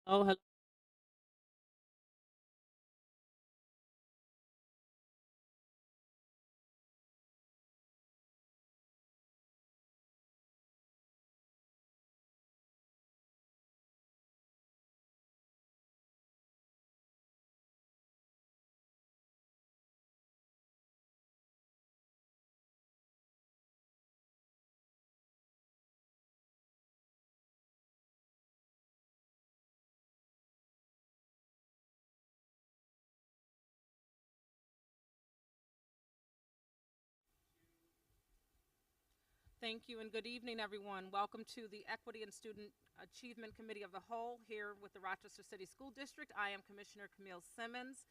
Oh, hello. Thank you and good evening, everyone. Welcome to the Equity and Student Achievement Committee of the Whole here with the Rochester City School District. I am Commissioner Camille Simmons.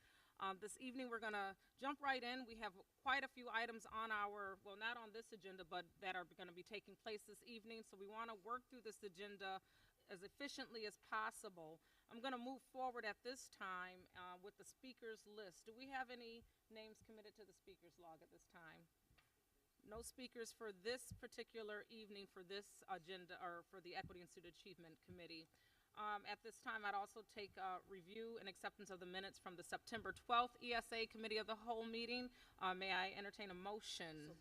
This evening, we're going to jump right in. We have quite a few items on our, well, not on this agenda, but that are going to be taking place this evening. So we want to work through this agenda as efficiently as possible. I'm going to move forward at this time with the speakers list. Do we have any names committed to the speakers log at this time? No speakers for this particular evening for this agenda or for the Equity and Student Achievement Committee. At this time, I'd also take review and acceptance of the minutes from the September 12th ESA Committee of the Whole meeting. May I entertain a motion?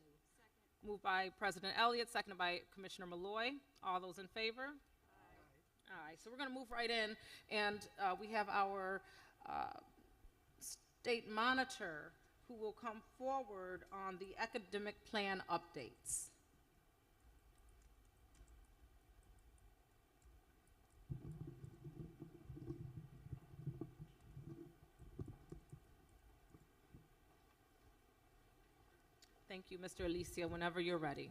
So moved by President Elliott, seconded by Commissioner Malloy. All those in favor? Aye. All right, so we're going to move right in, and we have our state monitor who will come forward on the academic plan updates. Thank you, Mr. Alicia. Whenever you're ready.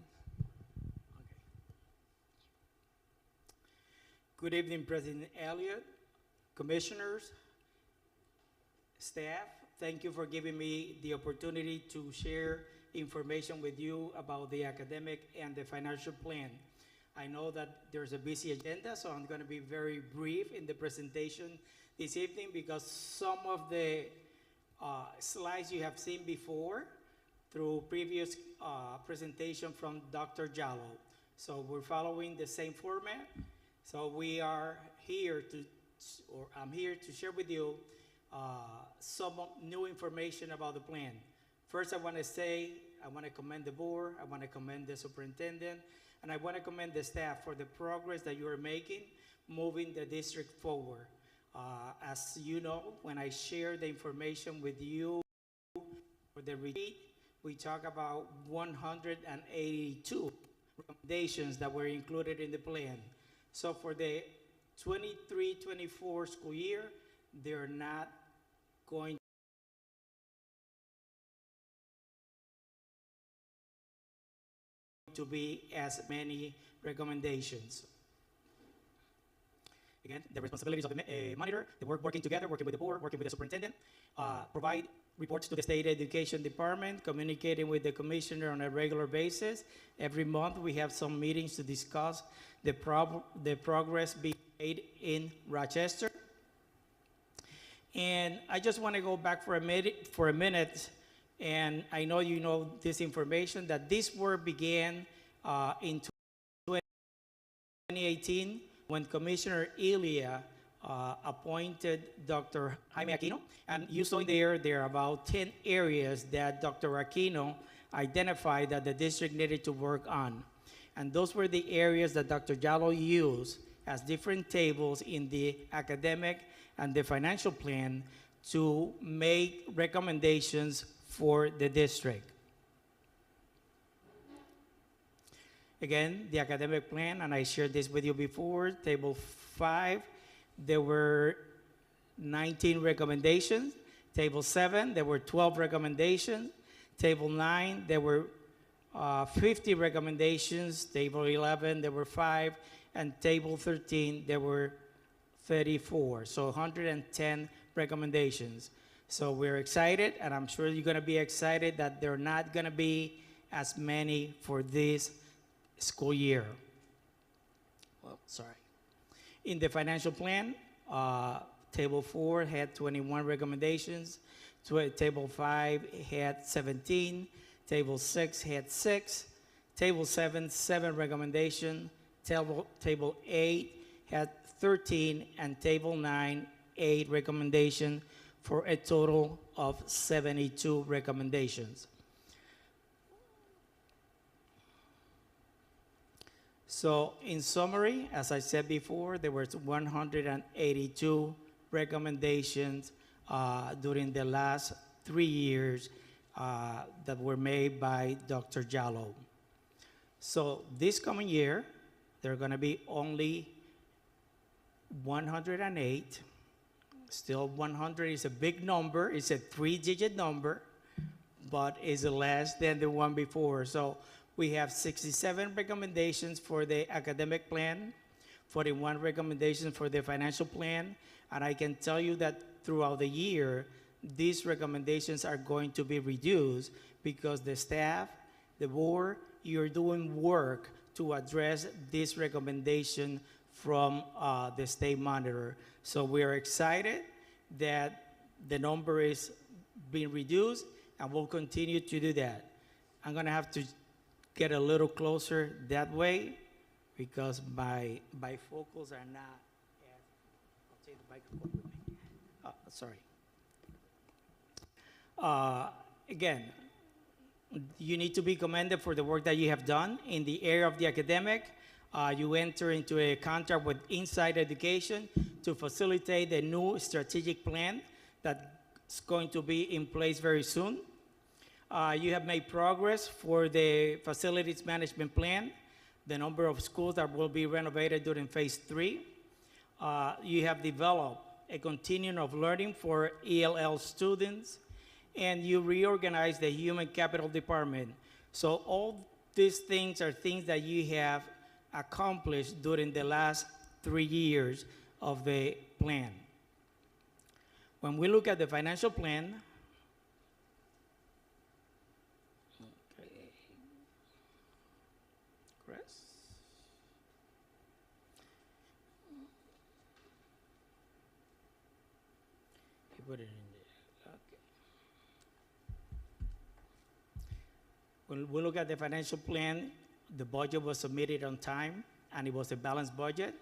Okay. Good evening, President Elliott, commissioners, staff. Thank you for giving me the opportunity to share information with you about the academic and the financial plan. I know that there's a busy agenda, so I'm going to be very brief in the presentation this evening because some of the slides you have seen before through previous presentation from Dr. Jallo. So we're following the same format. So we are here to, or I'm here to share with you some new information about the plan. First, I want to commend the board, I want to commend the superintendent, and I want to commend the staff for the progress that you are making, moving the district forward. As you know, when I share the information with you for the retreat, we talk about 182 recommendations that were included in the plan. So for the 23-24 school year, they're not going to be as many recommendations. Again, the responsibilities of the monitor, the working together, working with the board, working with the superintendent, provide reports to the State Education Department, communicating with the commissioner on a regular basis. Every month we have some meetings to discuss the progress being made in Rochester. And I just want to go back for a minute, and I know you know this information, that this work began in 2018 when Commissioner Elia appointed Dr. Jaime Aquino, and you saw there are about 10 areas that Dr. Aquino identified that the district needed to work on. And those were the areas that Dr. Jallo used as different tables in the academic and the financial plan to make recommendations for the district. Again, the academic plan, and I shared this with you before, table 5, there were 19 recommendations. Table 7, there were 12 recommendations. Table 9, there were 50 recommendations. Table 11, there were 5. And table 13, there were 34. So 110 recommendations. So we're excited, and I'm sure you're going to be excited that there are not going to be as many for this school year. Well, sorry. In the financial plan, table 4 had 21 recommendations. Table 5 had 17. Table 6 had 6. Table 7, 7 recommendations. Table 8 had 13, and Table 9, 8 recommendation for a total of 72 recommendations. So in summary, as I said before, there were 182 recommendations during the last 3 years that were made by Dr. Jallo. So this coming year, there are going to be only 108. Still, 100 is a big number. It's a 3-digit number, but it's less than the one before. So we have 67 recommendations for the academic plan, 41 recommendations for the financial plan, and I can tell you that throughout the year, these recommendations are going to be reduced because the staff, the board, you're doing work to address this recommendation from the state monitor. So we are excited that the number is being reduced, and we'll continue to do that. I'm gonna have to get a little closer that way because my bifocals are not, I'll take the microphone with me. Sorry. Again, you need to be commended for the work that you have done in the area of the academic. You enter into a contract with Inside Education to facilitate the new strategic plan that's going to be in place very soon. You have made progress for the facilities management plan, the number of schools that will be renovated during phase 3. You have developed a continuum of learning for ELL students, and you reorganized the human capital department. So all these things are things that you have accomplished during the last 3 years of the plan. When we look at the financial plan, okay, Chris? You put it in there, okay. When we look at the financial plan, the budget was submitted on time, and it was a balanced budget.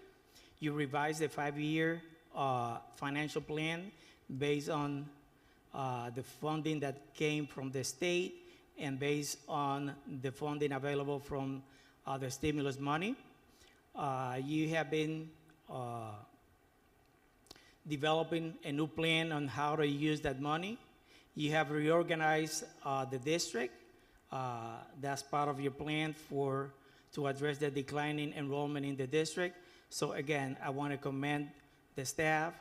You revised the 5-year financial plan based on the funding that came from the state and based on the funding available from the stimulus money. You have been developing a new plan on how to use that money. You have reorganized the district. That's part of your plan to address the declining enrollment in the district. So again, I want to commend the staff,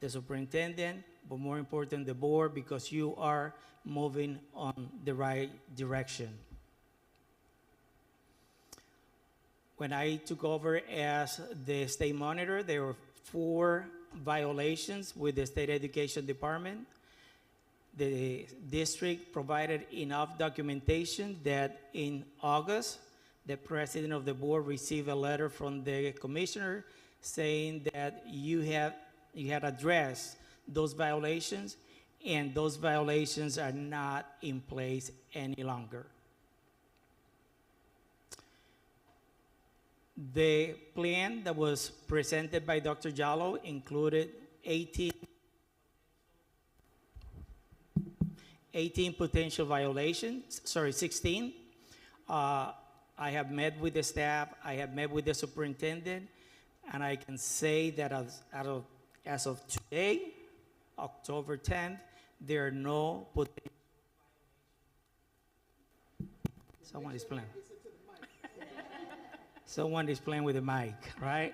the superintendent, but more important, the board, because you are moving on the right direction. When I took over as the state monitor, there were 4 violations with the state education department. The district provided enough documentation that in August, the president of the board received a letter from the commissioner saying that you had addressed those violations, and those violations are not in place any longer. The plan that was presented by Dr. Jallo included 18 potential violations, 16. I have met with the staff, I have met with the superintendent, and I can say that as of today, October 10th, there are no potential. Someone is playing. Someone is playing with the mic, right?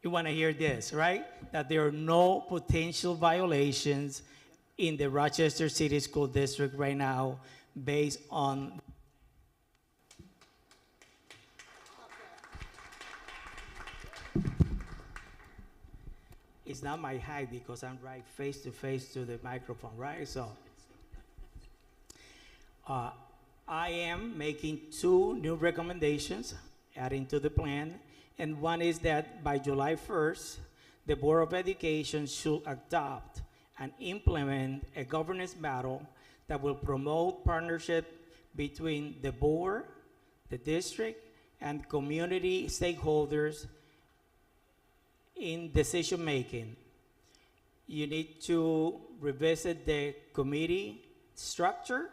You want to hear this, right? That there are no potential violations in the Rochester City School District right now based on it's not my height because I'm right face to face to the microphone, right? So I am making 2 new recommendations adding to the plan, and one is that by July 1st, the Board of Education should adopt and implement a governance model that will promote partnership between the board, the district, and community stakeholders in decision-making, you need to revisit the committee structure,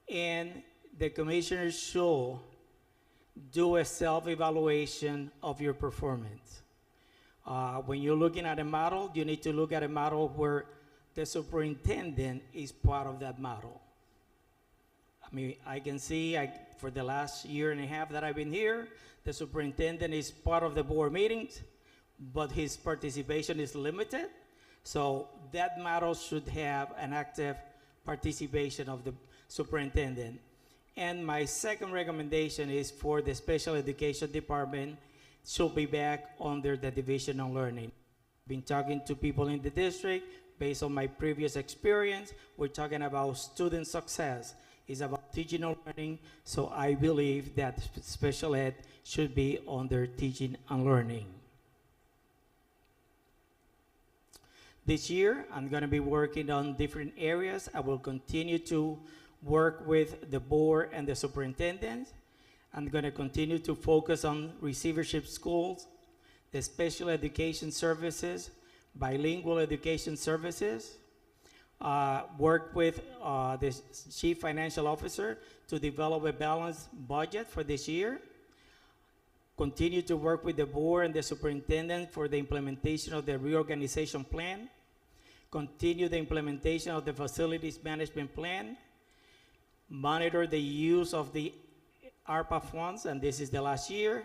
and the commissioners should do a self-evaluation of your performance. When you're looking at a model, you need to look at a model where the superintendent is part of that model. I mean, I can see for the last year and a half that I've been here, the superintendent is part of the board meetings, but his participation is limited. So that model should have an active participation of the superintendent. And my second recommendation is for the special education department should be back under the Division of Learning. Been talking to people in the district based on my previous experience. We're talking about student success. It's about teaching and learning. So I believe that special ed should be under teaching and learning. This year, I'm going to be working on different areas. I will continue to work with the board and the superintendent. I'm going to continue to focus on receivership schools, the special education services, bilingual education services, work with the chief financial officer to develop a balanced budget for this year, continue to work with the board and the superintendent for the implementation of the reorganization plan, continue the implementation of the facilities management plan, monitor the use of the ARPA funds, and this is the last year,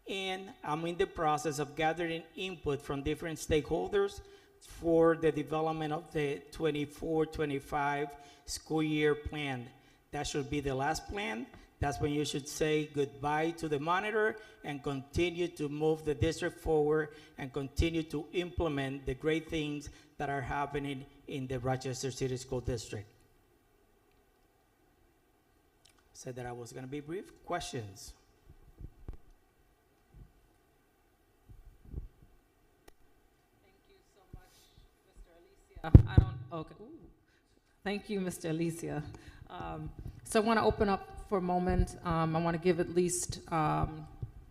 and I'm in the process of gathering input from different stakeholders for the development of the 24-25 school year plan. That should be the last plan. That's when you should say goodbye to the monitor and continue to move the district forward and continue to implement the great things that are happening in the Rochester City School District. Said that I was going to be brief. Questions? I don't, okay. Ooh. Thank you, Mr. Alicia. So I want to open up for a moment. I want to give at least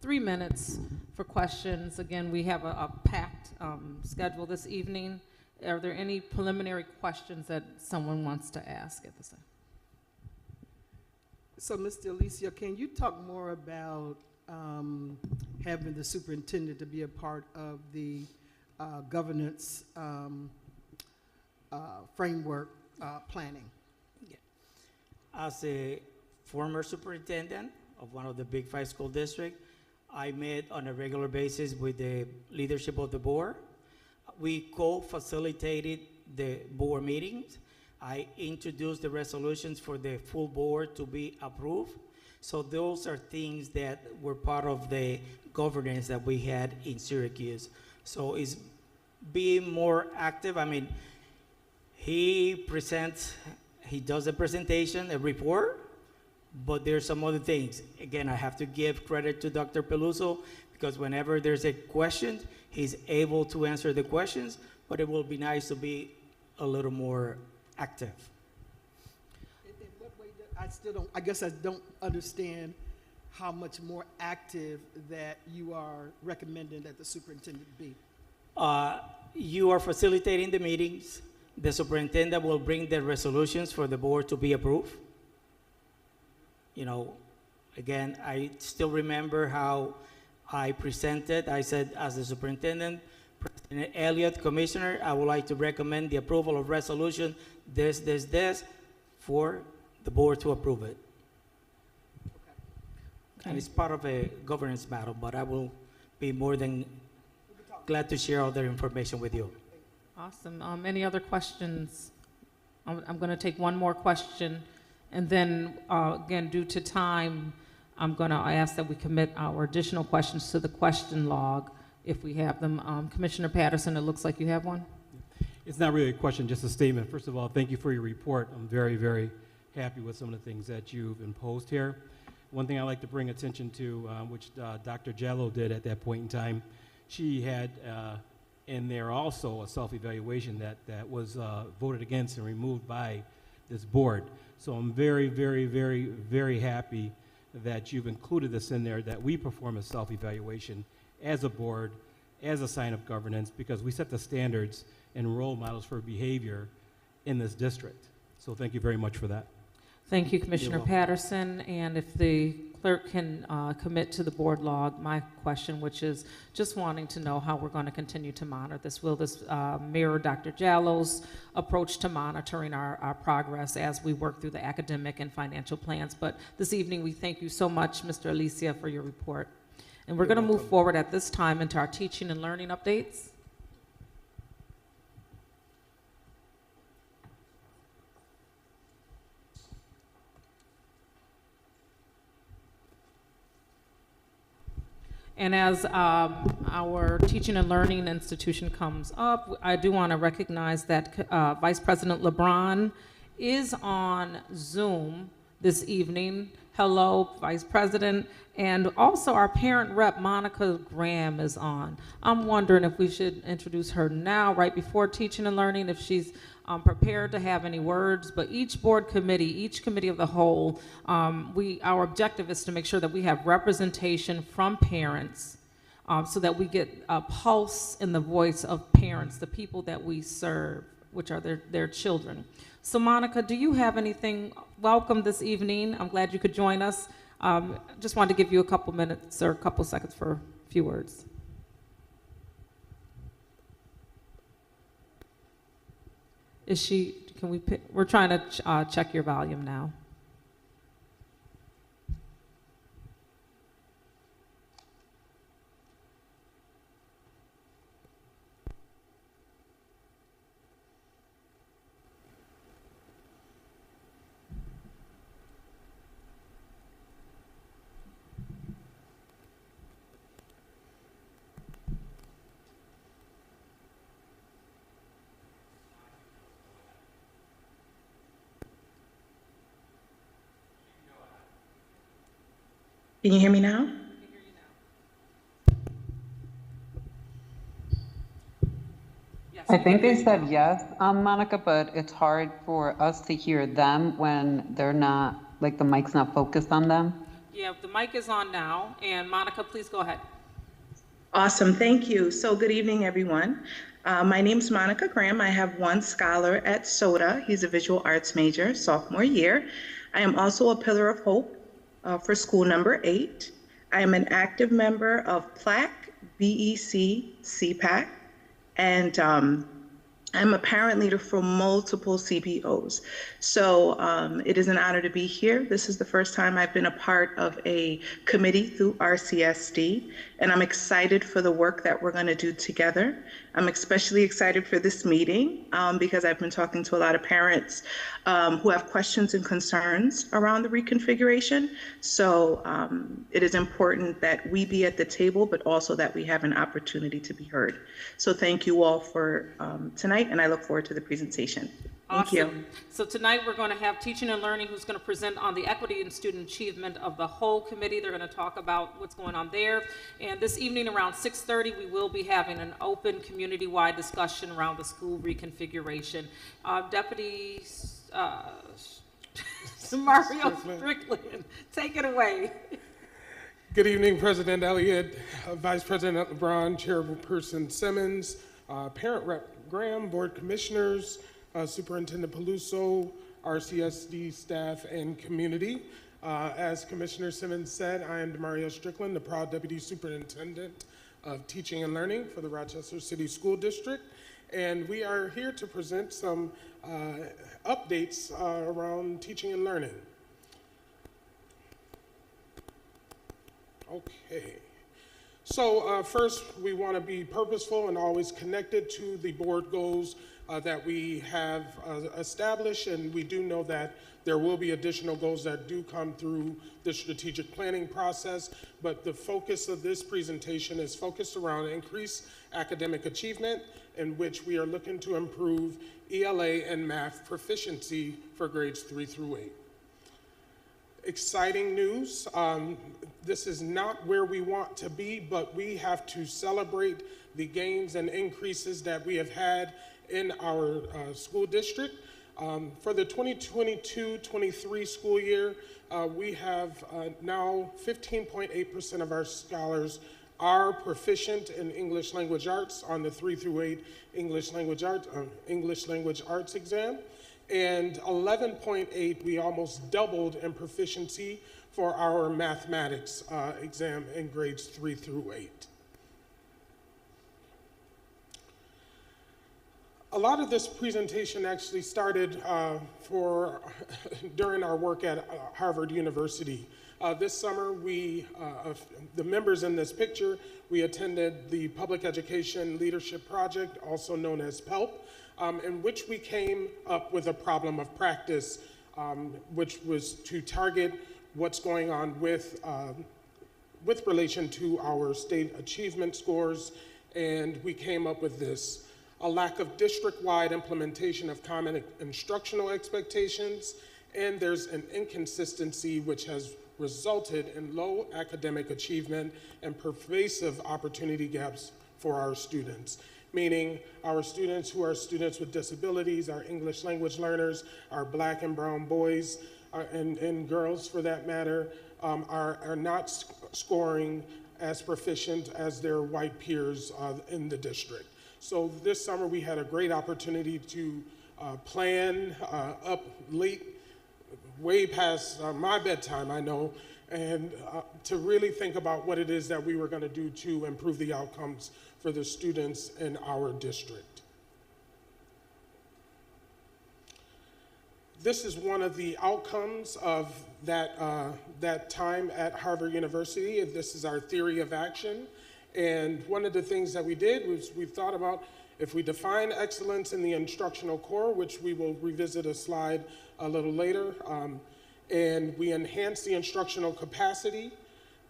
3 minutes for questions. Again, we have a packed schedule this evening. Are there any preliminary questions that someone wants to ask at this time? So, Mr. Alicia, can you talk more about having the superintendent to be a part of the governance framework planning? Yeah. As a former superintendent of one of the big 5 school districts, I met on a regular basis with the leadership of the board. We co-facilitated the board meetings. I introduced the resolutions for the full board to be approved. So those are things that were part of the governance that we had in Syracuse. So it's being more active. I mean, he does a presentation, a report, but there's some other things. Again, I have to give credit to Dr. Peluso because whenever there's a question, he's able to answer the questions, but it will be nice to be a little more active. In what way I guess I don't understand how much more active that you are recommending that the superintendent be. You are facilitating the meetings. The superintendent will bring the resolutions for the board to be approved. You know, again, I still remember how I presented. I said, as the superintendent, President Elliott, Commissioner, I would like to recommend the approval of resolution this, for the board to approve it. Okay. And it's part of a governance battle, but I will be more than glad to share other information with you. Awesome. Any other questions? I'm going to take one more question, and then, again, due to time, I'm going to ask that we commit our additional questions to the question log if we have them. Commissioner Patterson, it looks like you have one. It's not really a question, just a statement. First of all, thank you for your report. I'm very, very happy with some of the things that you've imposed here. One thing I'd like to bring attention to, which Dr. Jello did at that point in time, she had in there also a self-evaluation that was voted against and removed by this board. So I'm very, very, very, very happy that you've included this in there, that we perform a self-evaluation as a board as a sign of governance because we set the standards and role models for behavior in this district. So thank you very much for that. Thank you, Commissioner welcome. Patterson. And if the clerk can commit to the board log my question, which is just wanting to know how we're going to continue to monitor this. Will this mirror Dr. Jallo's approach to monitoring our progress as we work through the academic and financial plans? But this evening, we thank you so much, Mr. Alicia, for your report. And we're going to move forward at this time into our teaching and learning updates. And as our teaching and learning institution comes up, I do want to recognize that Vice President LeBron is on Zoom this evening. Hello, Vice President. And also our parent rep, Monica Graham, is on. I'm wondering if we should introduce her now, right before teaching and learning, if she's prepared to have any words. But each board committee, each committee of the whole, our objective is to make sure that we have representation from parents so that we get a pulse in the voice of parents, the people that we serve, which are their children. So Monica, do you have anything? Welcome this evening. I'm glad you could join us. Just wanted to give you a couple minutes or a couple seconds for a few words. Is she, can we pick, we're trying to check your volume now. Can you hear me now? Yes, I think they said yes, Monica, but it's hard for us to hear them when they're not, like the mic's not focused on them. Yeah, the mic is on now. And Monica, please go ahead. Awesome, thank you. So good evening, everyone. My name's Monica Graham. I have one scholar at SOTA. He's a visual arts major, sophomore year. I am also a pillar of hope for school number 8. I am an active member of PLAC, BEC, CPAC, and I'm a parent leader for multiple CPOs. So it is an honor to be here. This is the first time I've been a part of a committee through RCSD, and I'm excited for the work that we're going to do together. I'm especially excited for this meeting because I've been talking to a lot of parents who have questions and concerns around the reconfiguration. So it is important that we be at the table, but also that we have an opportunity to be heard. So thank you all for tonight, and I look forward to the presentation. Thank you. So tonight we're going to have Teaching and Learning, who's going to present on the Equity and Student Achievement of the whole committee. They're going to talk about what's going on there. And this evening around 6:30, we will be having an open community-wide discussion around the school reconfiguration. Deputy Mario Strickland, take it away. Good evening, President Elliott, Vice President LeBron, Chairperson Simmons, Parent Rep Graham, Board Commissioners, Superintendent Peluso, RCSD staff, and community. As Commissioner Simmons said, I am Mario Strickland, the proud Deputy Superintendent of Teaching and Learning for the Rochester City School District. And we are here to present some updates around teaching and learning. Okay. So first, we want to be purposeful and always connected to the board goals that we have established, and we do know that there will be additional goals that do come through the strategic planning process, but the focus of this presentation is focused around increased academic achievement, in which we are looking to improve ELA and math proficiency for grades 3 through 8. Exciting news. This is not where we want to be, but we have to celebrate the gains and increases that we have had in our school district. For the 2022-23 school year, we have now 15.8% of our scholars are proficient in English language arts on the 3 through 8 English language arts exam. And 11.8, we almost doubled in proficiency for our mathematics exam in grades 3 through 8. A lot of this presentation actually started during our work at Harvard University. This summer, the members in this picture, we attended the Public Education Leadership Project, also known as PELP, in which we came up with a problem of practice, which was to target what's going on with relation to our state achievement scores, and we came up with this: a lack of district-wide implementation of common instructional expectations, and there's an inconsistency which has resulted in low academic achievement and pervasive opportunity gaps for our students. Meaning our students who are students with disabilities, our English language learners, our Black and brown boys, and girls for that matter, are not scoring as proficient as their white peers in the district. So this summer we had a great opportunity to plan up late, way past my bedtime, I know, and to really think about what it is that we were going to do to improve the outcomes for the students in our district. This is one of the outcomes of that time at Harvard University. This is our theory of action. And one of the things that we did was we thought about, if we define excellence in the instructional core, which we will revisit a slide a little later, and we enhance the instructional capacity,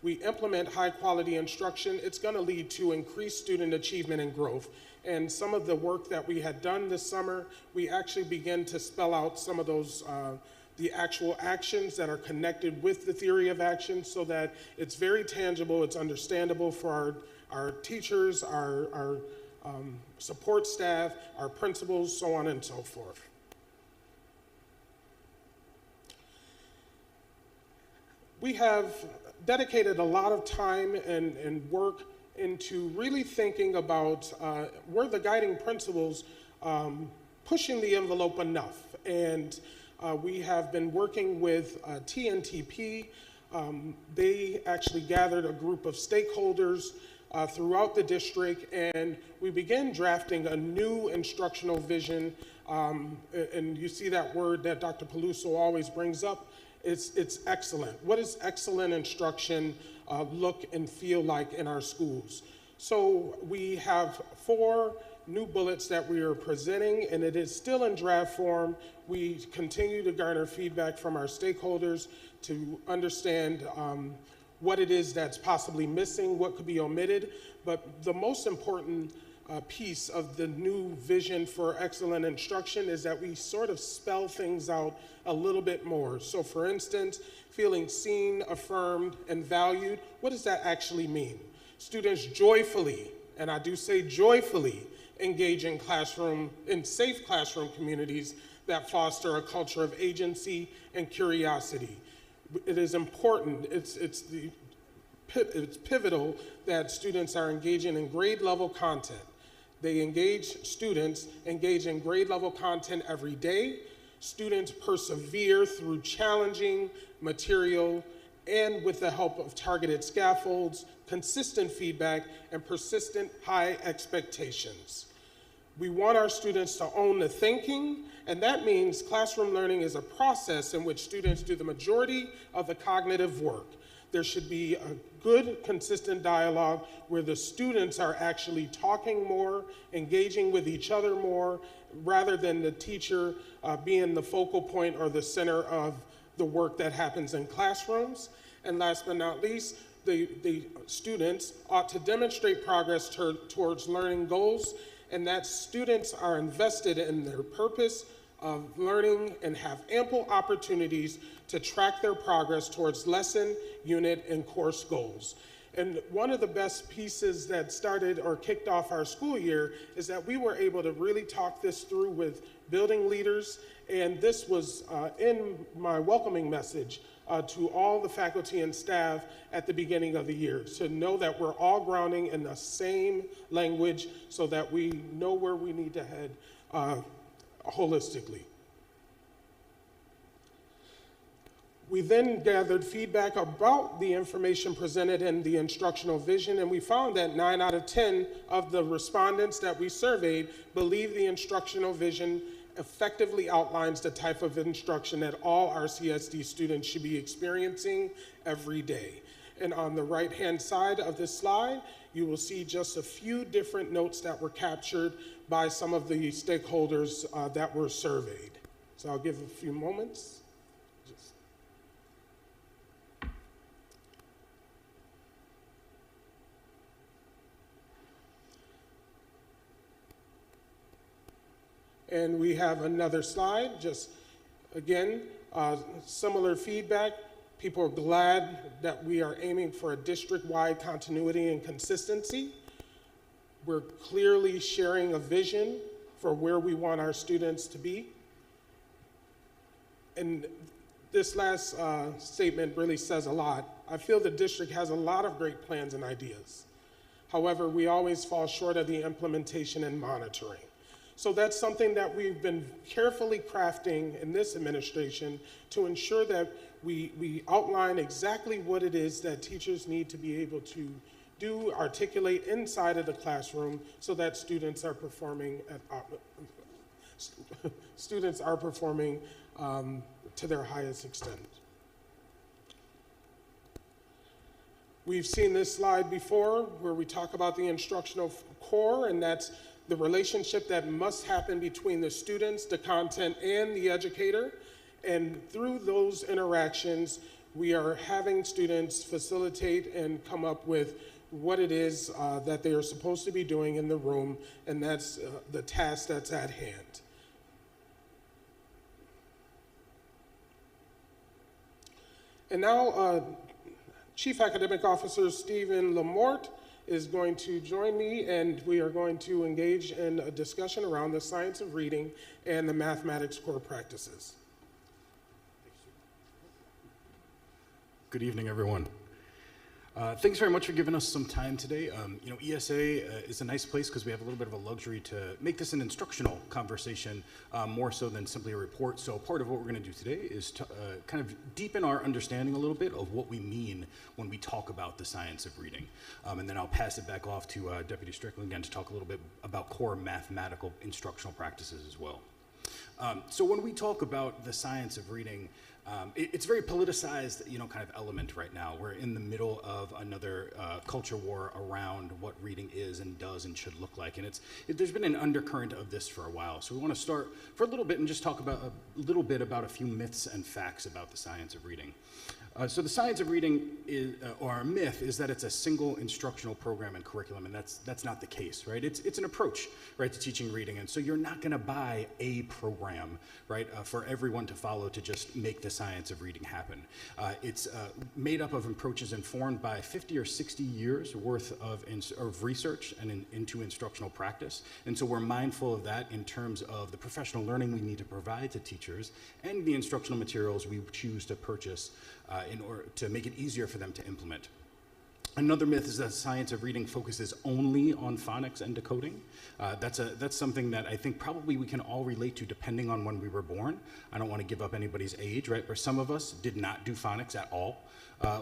we implement high quality instruction, it's going to lead to increased student achievement and growth. And some of the work that we had done this summer, we actually began to spell out some of those the actual actions that are connected with the theory of action, so that it's very tangible, it's understandable for our teachers, our support staff, our principals, so on and so forth. We have dedicated a lot of time and work into really thinking about were the guiding principles pushing the envelope enough. And we have been working with TNTP. They actually gathered a group of stakeholders throughout the district, and we began drafting a new instructional vision. And you see that word that Dr. Peluso always brings up. It's excellent. What does excellent instruction look and feel like in our schools? So we have 4 new bullets that we are presenting, and it is still in draft form. We continue to garner feedback from our stakeholders to understand what it is that's possibly missing, what could be omitted. But the most important piece of the new vision for excellent instruction is that we sort of spell things out a little bit more. So for instance, feeling seen, affirmed, and valued, what does that actually mean? Students joyfully, and I do say joyfully, engage in safe classroom communities that foster a culture of agency and curiosity. It is important, it's pivotal that students are engaging in grade level content. Students engage in grade level content every day. Students persevere through challenging material and with the help of targeted scaffolds, consistent feedback, and persistent high expectations. We want our students to own the thinking, and that means classroom learning is a process in which students do the majority of the cognitive work. There should be a good, consistent dialogue where the students are actually talking more, engaging with each other more, rather than the teacher being the focal point or the center of the work that happens in classrooms. And last but not least, the students ought to demonstrate progress towards learning goals, and that students are invested in their purpose of learning and have ample opportunities to track their progress towards lesson, unit, and course goals. And one of the best pieces that started or kicked off our school year is that we were able to really talk this through with building leaders. And this was in my welcoming message to all the faculty and staff at the beginning of the year, to know that we're all grounding in the same language so that we know where we need to head holistically. We then gathered feedback about the information presented in the instructional vision, and we found that 9 out of 10 of the respondents that we surveyed believe the instructional vision effectively outlines the type of instruction that all RCSD students should be experiencing every day. And on the right-hand side of this slide, you will see just a few different notes that were captured by some of the stakeholders that were surveyed. So I'll give a few moments. And we have another slide, just again, similar feedback. People are glad that we are aiming for a district-wide continuity and consistency. We're clearly sharing a vision for where we want our students to be. And this last statement really says a lot. I feel the district has a lot of great plans and ideas. However, we always fall short of the implementation and monitoring. So that's something that we've been carefully crafting in this administration to ensure that we outline exactly what it is that teachers need to be able to do, articulate inside of the classroom so that students are performing to their highest extent. We've seen this slide before where we talk about the instructional core, and that's the relationship that must happen between the students, the content, and the educator. And through those interactions, we are having students facilitate and come up with what it is that they are supposed to be doing in the room, and that's the task that's at hand. And now, Chief Academic Officer Stephen Lamort is going to join me, and we are going to engage in a discussion around the science of reading and the mathematics core practices. Good evening, everyone. Thanks very much for giving us some time today. ESA is a nice place because we have a little bit of a luxury to make this an instructional conversation more so than simply a report. So part of what we're going to do today is to kind of deepen our understanding a little bit of what we mean when we talk about the science of reading. And then I'll pass it back off to Deputy Strickland again to talk a little bit about core mathematical instructional practices as well. So when we talk about the science of reading, it's very politicized, kind of element right now. We're in the middle of another culture war around what reading is and does and should look like. And there's been an undercurrent of this for a while. So we want to start for a little bit and just talk about a little bit about a few myths and facts about the science of reading. So the science of reading is, or a myth, is that it's a single instructional program and curriculum, and that's not the case, right? It's an approach, right, to teaching reading, and so you're not going to buy a program, right, for everyone to follow to just make the science of reading happen. It's made up of approaches informed by 50 or 60 years worth of research and into instructional practice, and so we're mindful of that in terms of the professional learning we need to provide to teachers and the instructional materials we choose to purchase in order to make it easier for them to implement. Another myth is that science of reading focuses only on phonics and decoding. That's something that I think probably we can all relate to depending on when we were born. I don't want to give up anybody's age, right? But some of us did not do phonics at all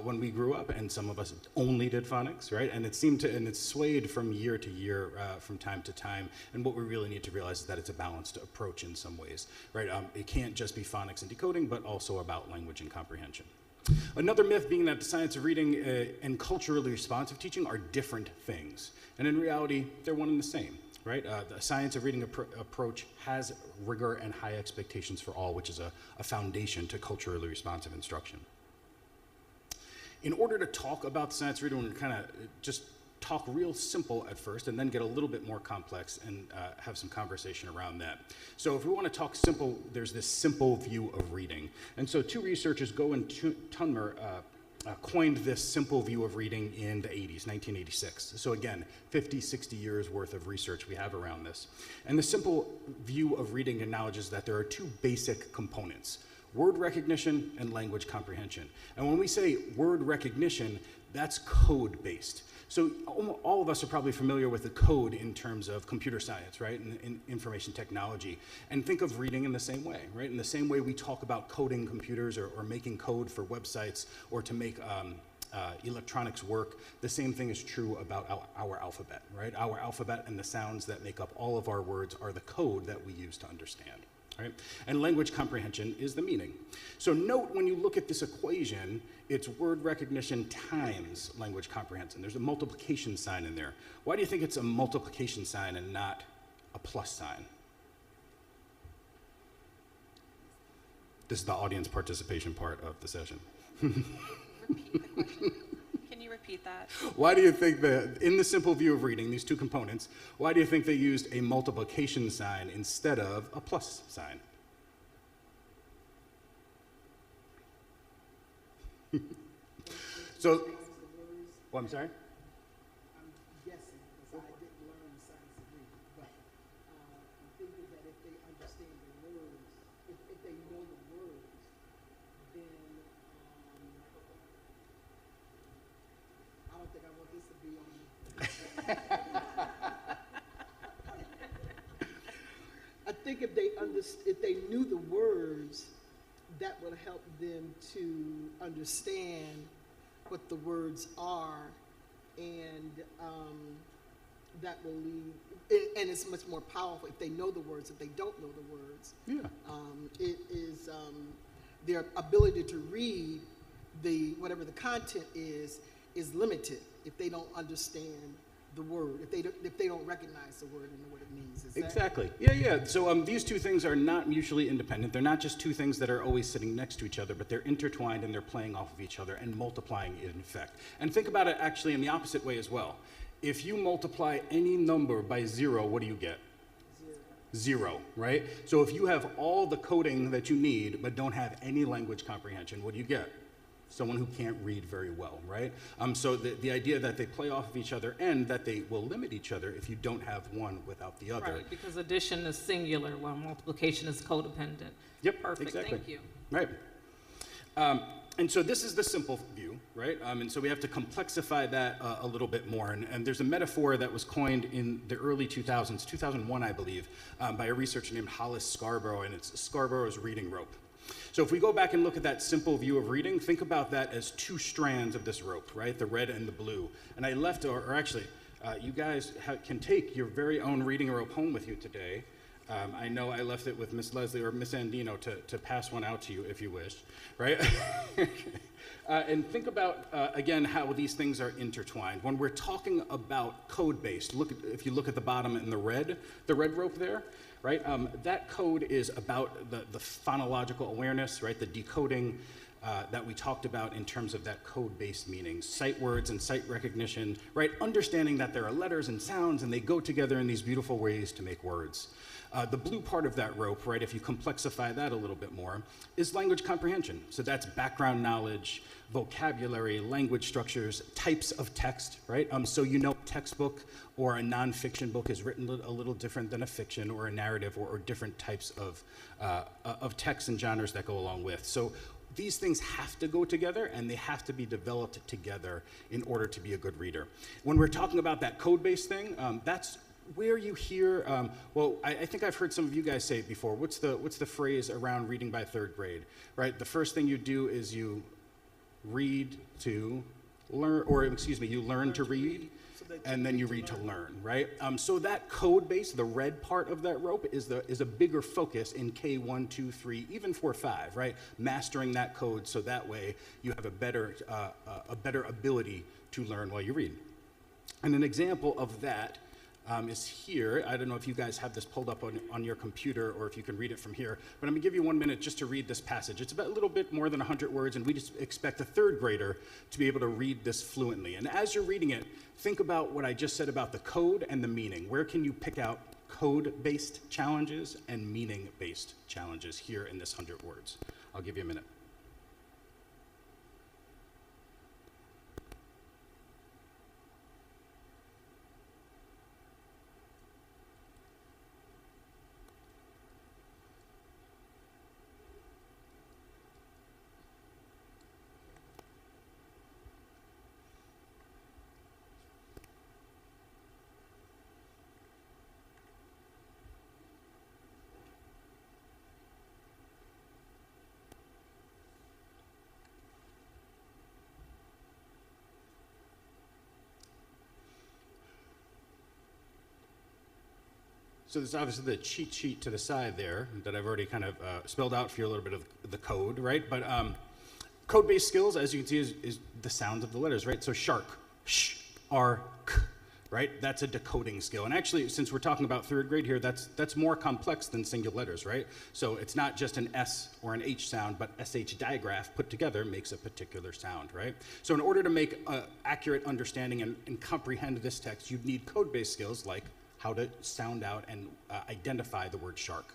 when we grew up, and some of us only did phonics, right? And it's swayed from year to year, from time to time. And what we really need to realize is that it's a balanced approach in some ways, right? It can't just be phonics and decoding, but also about language and comprehension. Another myth being that the science of reading and culturally responsive teaching are different things. And in reality, they're one and the same, right? The science of reading approach has rigor and high expectations for all, which is a foundation to culturally responsive instruction. In order to talk about the science of reading, we're kind of just talk real simple at first and then get a little bit more complex and have some conversation around that. So if we want to talk simple, there's this simple view of reading. And so two researchers, Go and Tunmer, coined this simple view of reading in the 80s, 1986. So again, 50, 60 years worth of research we have around this. And the simple view of reading acknowledges that there are two basic components: word recognition and language comprehension. And when we say word recognition, that's code-based. So all of us are probably familiar with the code in terms of computer science, right, and in information technology. And think of reading in the same way, right? In the same way we talk about coding computers or making code for websites or to make electronics work, the same thing is true about our alphabet, right? Our alphabet and the sounds that make up all of our words are the code that we use to understand. Right? And language comprehension is the meaning. So note when you look at this equation, it's word recognition times language comprehension. There's a multiplication sign in there. Why do you think it's a multiplication sign and not a plus sign? This is the audience participation part of the session. Repeat the question. Can you repeat that? Why do you think that, in the simple view of reading, these two components, why do you think they used a multiplication sign instead of a plus sign? So, I'm sorry? I'm guessing, because I didn't learn the science of reading, but I'm thinking that if they understand the words, if they know the words, then I don't think I want this to be on me. I think if they knew the words, that would help them to understand what the words are, and that will lead, and it's much more powerful if they know the words. If they don't know the words, it is their ability to read whatever the content is limited if they don't understand the word, if they don't recognize the word and know what it means. Exactly. Yeah. So these two things are not mutually independent. They're not just two things that are always sitting next to each other, but they're intertwined and they're playing off of each other and multiplying in effect. And think about it actually in the opposite way as well. If you multiply any number by 0, what do you get? 0, right? So if you have all the coding that you need but don't have any language comprehension, what do you get? Someone who can't read very well, right? So the idea that they play off of each other and that they will limit each other if you don't have one without the other. Right, because addition is singular while multiplication is codependent. Yep, Perfect, exactly. thank you. Right. And so this is the simple view, right? And so we have to complexify that a little bit more. And there's a metaphor that was coined in the early 2000s, 2001, I believe, by a researcher named Hollis Scarborough, and it's Scarborough's reading rope. So if we go back and look at that simple view of reading, think about that as two strands of this rope, right? The red and the blue. And I left, or actually, you guys can take your very own reading rope home with you today. I know I left it with Miss Leslie or Miss Andino to pass one out to you if you wish, right? And think about, again, how these things are intertwined. When we're talking about code-based, if you look at the bottom in the red rope there, right? That code is about the phonological awareness, right? The decoding that we talked about in terms of that code-based meaning, sight words and sight recognition, right? Understanding that there are letters and sounds and they go together in these beautiful ways to make words. The blue part of that rope, right, if you complexify that a little bit more, is language comprehension. So that's background knowledge, vocabulary, language structures, types of text, right? So you know textbook or a nonfiction book is written a little different than a fiction or a narrative or different types of texts and genres that go along with. So these things have to go together and they have to be developed together in order to be a good reader. When we're talking about that code-based thing, that's where you hear, I think I've heard some of you guys say it before. What's the phrase around reading by 3rd grade, right? The first thing you do is you read to learn, or excuse me, you learn to read, and then you read to learn, right? So that code base, the red part of that rope, is a bigger focus in K1, 2, 3, even 4, 5, right? Mastering that code so that way you have a better ability to learn while you read. And an example of that is here. I don't know if you guys have this pulled up on your computer or if you can read it from here, but I'm gonna give you 1 minute just to read this passage. It's about a little bit more than 100 words, and we just expect a 3rd grader to be able to read this fluently. And as you're reading it, think about what I just said about the code and the meaning. Where can you pick out code-based challenges and meaning-based challenges here in this 100 words? I'll give you a minute. So there's obviously the cheat sheet to the side there that I've already kind of spelled out for you a little bit of the code, right? But code-based skills, as you can see, is the sounds of the letters, right? So shark, sh, r, k, right? That's a decoding skill. And actually, since we're talking about third grade here, that's more complex than single letters, right? So it's not just an S or an H sound, but SH digraph put together makes a particular sound, right? So in order to make an accurate understanding and comprehend this text, you'd need code-based skills like how to sound out and identify the word shark.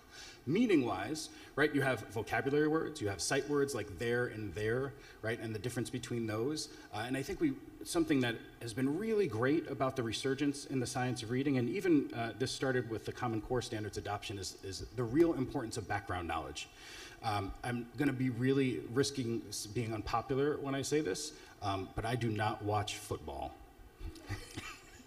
Meaning-wise, right, you have vocabulary words, you have sight words like there and there, right, and the difference between those. And I think something that has been really great about the resurgence in the science of reading, and even this started with the Common Core Standards adoption, is the real importance of background knowledge. I'm going to be really risking being unpopular when I say this, but I do not watch football.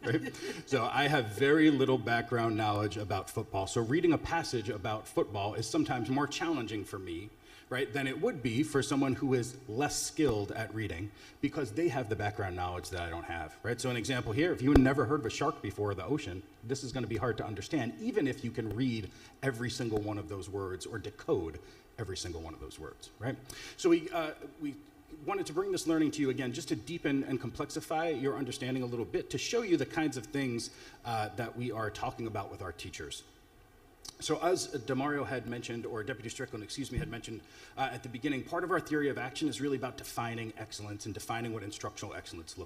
Right? So I have very little background knowledge about football. So reading a passage about football is sometimes more challenging for me, right, than it would be for someone who is less skilled at reading because they have the background knowledge that I don't have, right? So an example here, if you had never heard of a shark before, the ocean, this is going to be hard to understand, even if you can read every single one of those words or decode every single one of those words, right? So we wanted to bring this learning to you again just to deepen and complexify your understanding a little bit, to show you the kinds of things that we are talking about with our teachers. So as Demario had mentioned, or Deputy Strickland, excuse me, had mentioned at the beginning, part of our theory of action is really about defining excellence and defining what instructional excellence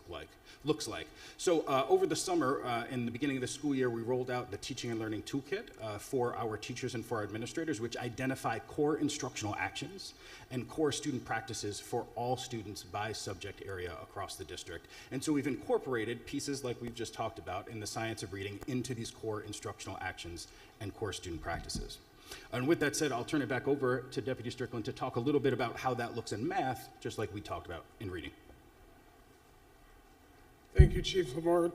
looks like. So over the summer, in the beginning of the school year, we rolled out the Teaching and Learning Toolkit for our teachers and for our administrators, which identify core instructional actions and core student practices for all students by subject area across the district. And so we've incorporated pieces like we've just talked about in the science of reading into these core instructional actions and core student practices. And with that said, I'll turn it back over to Deputy Strickland to talk a little bit about how that looks in math, just like we talked about in reading. Thank you, Chief Lamort.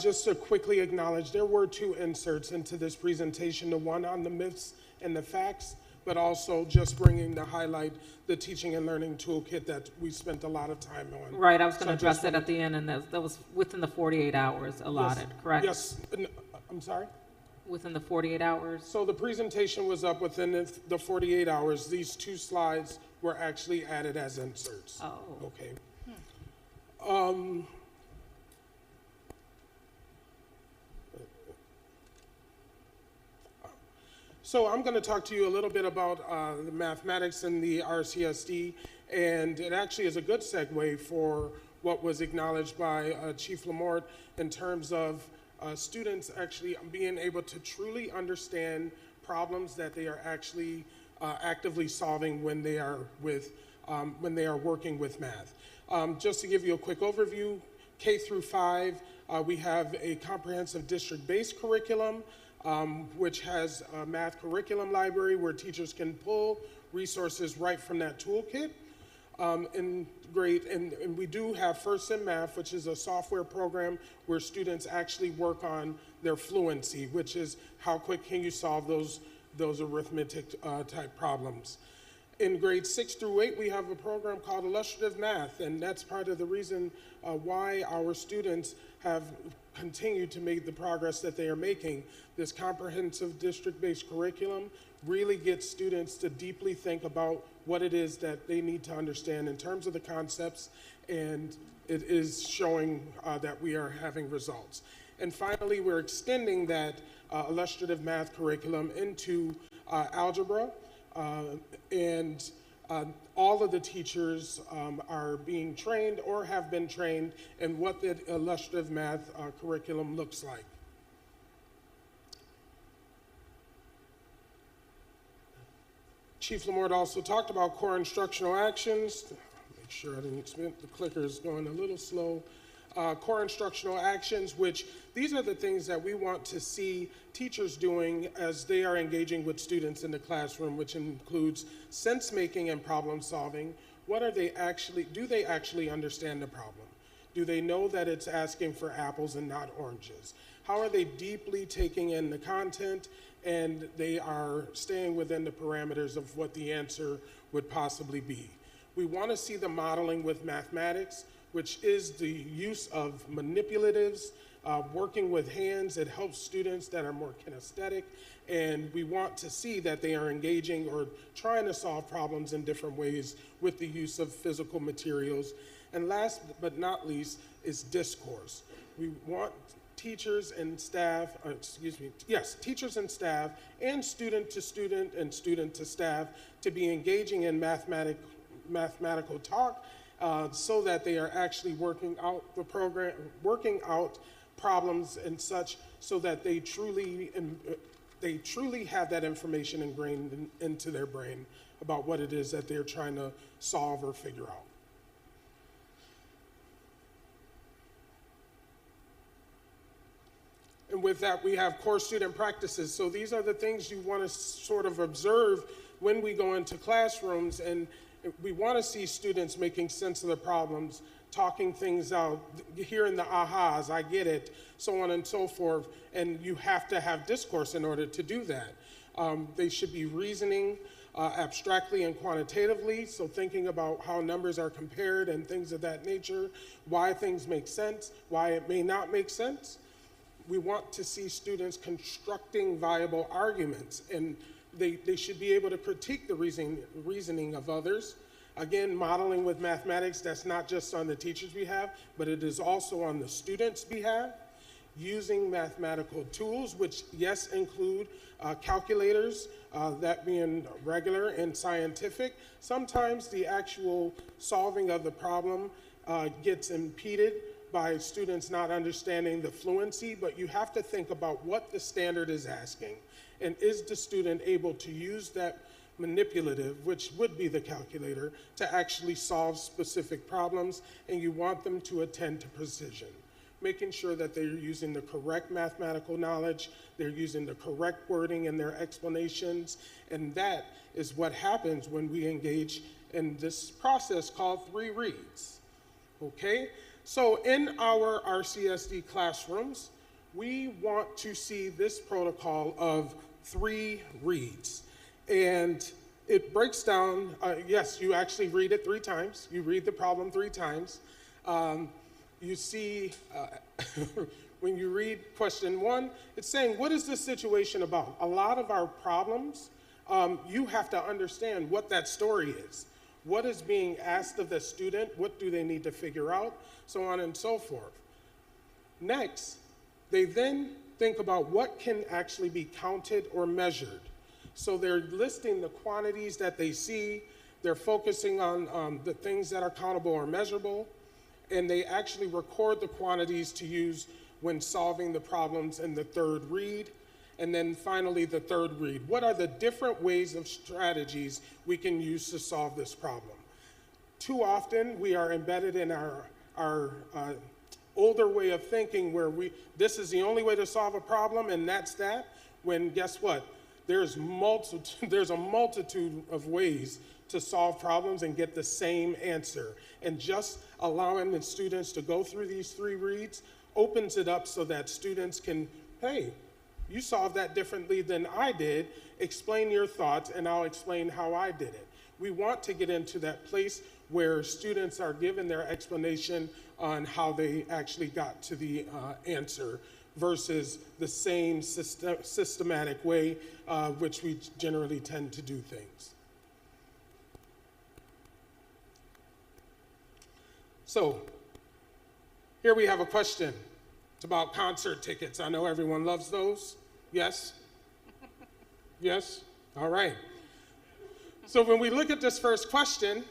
Just to quickly acknowledge, there were 2 inserts into this presentation, the one on the myths and the facts, but also just bringing to highlight the Teaching and Learning Toolkit that we spent a lot of time on. Right, I was going to address that at the end, and that was within the 48 hours allotted, correct? Yes, I'm sorry? Within the 48 hours? So the presentation was up within the 48 hours. These 2 slides were actually added as inserts. Oh. Okay. So I'm going to talk to you a little bit about the mathematics and the RCSD, and it actually is a good segue for what was acknowledged by Chief Lamort in terms of students actually being able to truly understand problems that they are actually actively solving when they are working with math. Just to give you a quick overview, K through 5, we have a comprehensive district-based curriculum, which has a math curriculum library where teachers can pull resources right from that toolkit. And we do have First in Math, which is a software program where students actually work on their fluency, which is how quick can you solve those arithmetic type problems. In grades 6 through 8, we have a program called Illustrative Math, and that's part of the reason why our students have continued to make the progress that they are making. This comprehensive district-based curriculum really gets students to deeply think about what it is that they need to understand in terms of the concepts, and it is showing that we are having results. And finally, we're extending that illustrative math curriculum into algebra, and all of the teachers are being trained or have been trained in what the illustrative math curriculum looks like. Chief Lamort also talked about core instructional actions. Make sure I didn't spin, the clicker is going a little slow. Core instructional actions, which these are the things that we want to see teachers doing as they are engaging with students in the classroom, which includes sense making and problem solving. What are they actually, do they actually understand the problem? Do they know that it's asking for apples and not oranges? How are they deeply taking in the content and they are staying within the parameters of what the answer would possibly be? We want to see the modeling with mathematics, which is the use of manipulatives working with hands. It helps students that are more kinesthetic, and we want to see that they are engaging or trying to solve problems in different ways with the use of physical materials. And last but not least is discourse. We want teachers and staff, teachers and staff, and student to student and student to staff to be engaging in mathematical talk so that they are actually working out problems and such, so that they truly have that information ingrained into their brain about what it is that they're trying to solve or figure out. And with that, we have core student practices. So these are the things you want to sort of observe when we go into classrooms, and we want to see students making sense of the problems, talking things out, hearing the ahas, I get it, so on and so forth. And you have to have discourse in order to do that. They should be reasoning abstractly and quantitatively, so thinking about how numbers are compared and things of that nature, why things make sense, why it may not make sense. We want to see students constructing viable arguments, and they should be able to critique the reasoning of others. Again, modeling with mathematics, that's not just on the teacher's behalf, but it is also on the student's behalf. Using mathematical tools, which yes, include calculators, that being regular and scientific. Sometimes the actual solving of the problem gets impeded by students not understanding the fluency, but you have to think about what the standard is asking. And is the student able to use that manipulative, which would be the calculator, to actually solve specific problems, and you want them to attend to precision. Making sure that they're using the correct mathematical knowledge, they're using the correct wording in their explanations, and that is what happens when we engage in this process called 3 reads, okay? So in our RCSD classrooms, we want to see this protocol of 3 reads. And it breaks down, yes, you actually read it 3 times. You read the problem 3 times. You see, when you read question 1, it's saying, what is this situation about? A lot of our problems, you have to understand what that story is. What is being asked of the student? What do they need to figure out? So on and so forth. Next, they then think about what can actually be counted or measured. So they're listing the quantities that they see, they're focusing on the things that are countable or measurable, and they actually record the quantities to use when solving the problems in the 3rd read. And then finally, the 3rd read. What are the different ways of strategies we can use to solve this problem? Too often, we are embedded in our older way of thinking where this is the only way to solve a problem and that's that, when guess what? There's a multitude of ways to solve problems and get the same answer. And just allowing the students to go through these 3 reads opens it up so that students can, hey, you solved that differently than I did, explain your thoughts and I'll explain how I did it. We want to get into that place where students are given their explanation on how they actually got to the answer versus the same systematic way which we generally tend to do things. So here we have a question. It's about concert tickets. I know everyone loves those. Yes? Yes? All right. So when we look at this first question,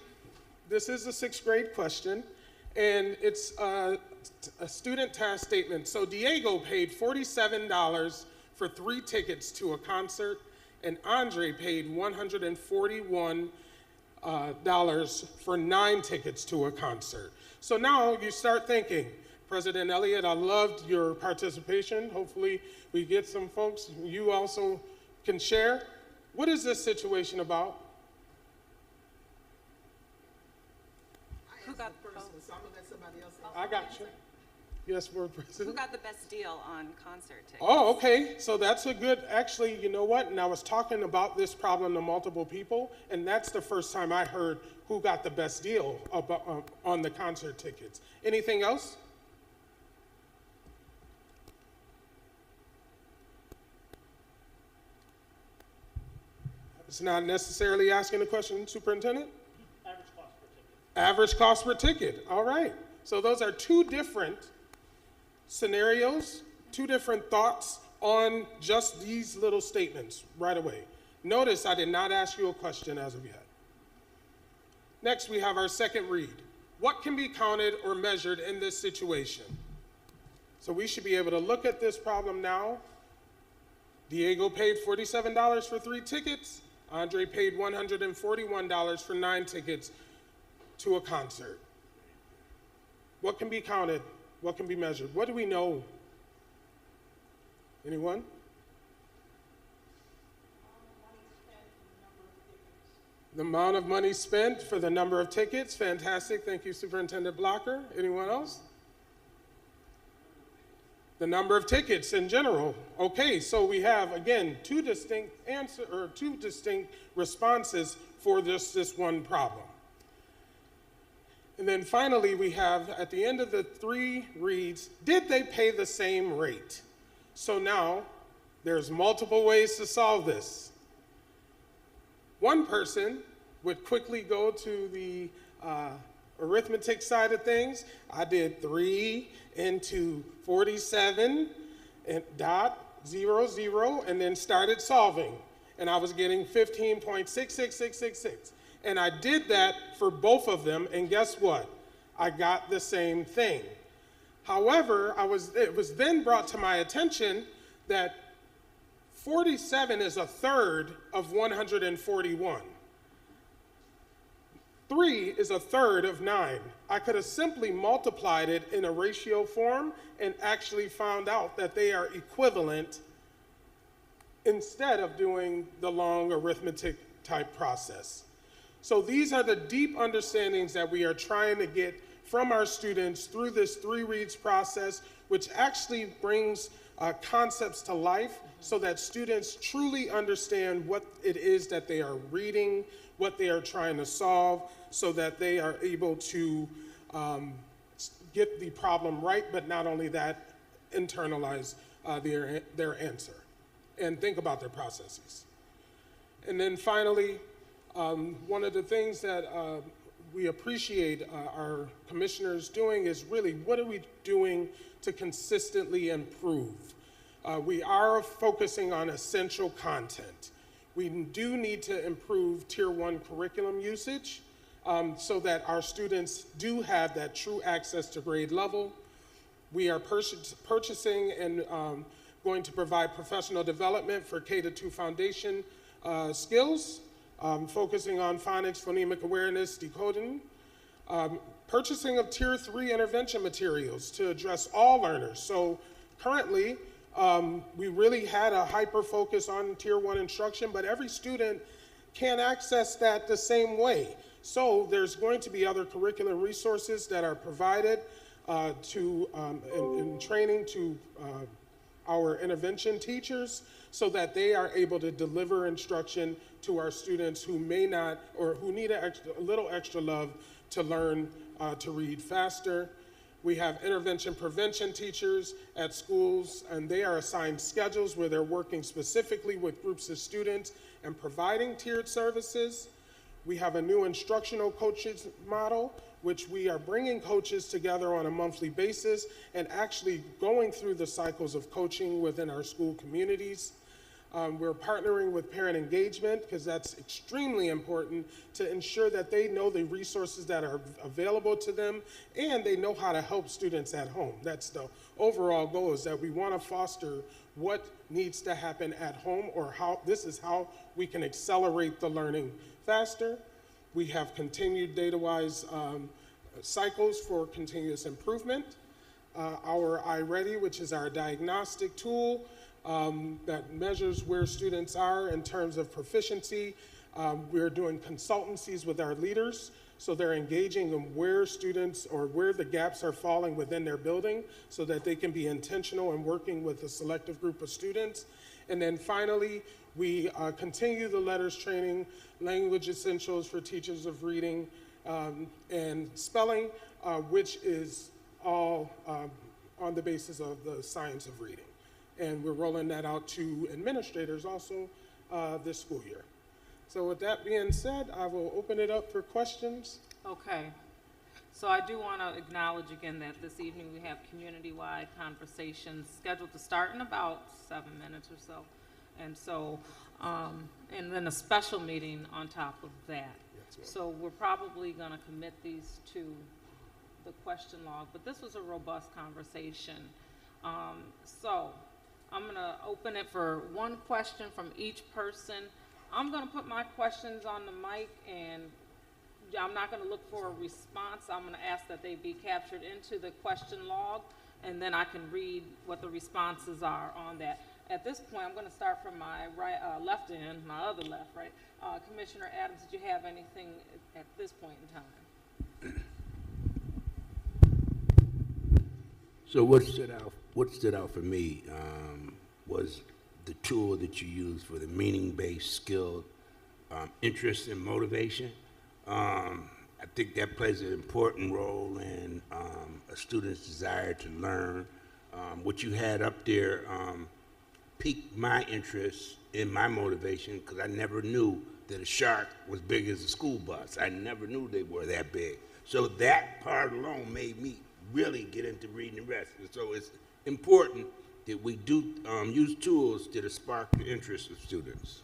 this is a 6th grade question, and it's a student task statement. So Diego paid $47 for 3 tickets to a concert, and Andre paid $141 for 9 tickets to a concert. So now you start thinking, President Elliott, I loved your participation. Hopefully we get some folks, you also can share. What is this situation about? Who got the first one, so I'm gonna let somebody else answer. I got you. Yes, Board President. Who got the best deal on concert tickets? Oh, okay. So that's a good, actually, you know what? And I was talking about this problem to multiple people, and that's the first time I heard who got the best deal about, on the concert tickets. Anything else? It's not necessarily asking a question, Superintendent? Average cost per ticket, all right. So those are two different scenarios, two different thoughts on just these little statements right away. Notice I did not ask you a question as of yet. Next, we have our second read. What can be counted or measured in this situation? So we should be able to look at this problem now. Diego paid $47 for 3 tickets. Andre paid $141 for 9 tickets to a concert. What can be counted? What can be measured? What do we know? Anyone? The amount of money spent for the number of tickets. Fantastic. Thank you, Superintendent Blocker. Anyone else? The number of tickets in general. Okay, so we have, again, two distinct responses for this one problem. And then finally, we have, at the end of the 3 reads, did they pay the same rate? So now, there's multiple ways to solve this. One person would quickly go to the arithmetic side of things. I did 3 into 47 and .00 and then started solving. And I was getting 15.66666. And I did that for both of them, and guess what? I got the same thing. However, it was then brought to my attention that 47 is a third of 141. 3 is a third of 9. I could have simply multiplied it in a ratio form and actually found out that they are equivalent instead of doing the long arithmetic type process. So these are the deep understandings that we are trying to get from our students through this 3 reads process, which actually brings concepts to life so that students truly understand what it is that they are reading, what they are trying to solve, so that they are able to get the problem right, but not only that, internalize their answer and think about their processes. And then finally, one of the things that we appreciate our commissioners doing is really, what are we doing to consistently improve? We are focusing on essential content. We do need to improve Tier 1 curriculum usage so that our students do have that true access to grade level. We are purchasing and going to provide professional development for K-2 foundation skills, focusing on phonics, phonemic awareness, decoding. Purchasing of Tier 3 intervention materials to address all learners. So currently, we really had a hyper focus on Tier 1 instruction, but every student can't access that the same way. So there's going to be other curriculum resources that are provided in training to our intervention teachers so that they are able to deliver instruction to our students who may not, or who need a little extra love to learn to read faster. We have intervention prevention teachers at schools, and they are assigned schedules where they're working specifically with groups of students and providing tiered services. We have a new instructional coaches model, which we are bringing coaches together on a monthly basis and actually going through the cycles of coaching within our school communities. We're partnering with parent engagement because that's extremely important to ensure that they know the resources that are available to them and they know how to help students at home. That's the overall goal, is that we want to foster what needs to happen at home, or how this is how we can accelerate the learning faster. We have continued data-wise cycles for continuous improvement. Our iReady, which is our diagnostic tool, that measures where students are in terms of proficiency. We're doing consultancies with our leaders, so they're engaging in where students or where the gaps are falling within their building so that they can be intentional in working with a selective group of students. And then finally, we continue the letters training, language essentials for teachers of reading and spelling, which is all on the basis of the science of reading. And we're rolling that out to administrators also this school year. So with that being said, I will open it up for questions. Okay. So I do want to acknowledge again that this evening we have community-wide conversations scheduled to start in about 7 minutes or so. And so, and then a special meeting on top of that. So we're probably going to commit these to the question log, but this was a robust conversation. So I'm going to open it for one question from each person. I'm going to put my questions on the mic, and I'm not going to look for a response. I'm going to ask that they be captured into the question log, and then I can read what the responses are on that. At this point, I'm going to start from my right, left end, my other left, right? Commissioner Adams, did you have anything at this point in time? So what stood out for me was the tool that you use for the meaning-based skill, interest and motivation. I think that plays an important role in a student's desire to learn. What you had up there piqued my interest in my motivation, because I never knew that a shark was big as a school bus. I never knew they were that big. So that part alone made me really get into reading the rest. And so it's important that we do use tools that spark the interest of students.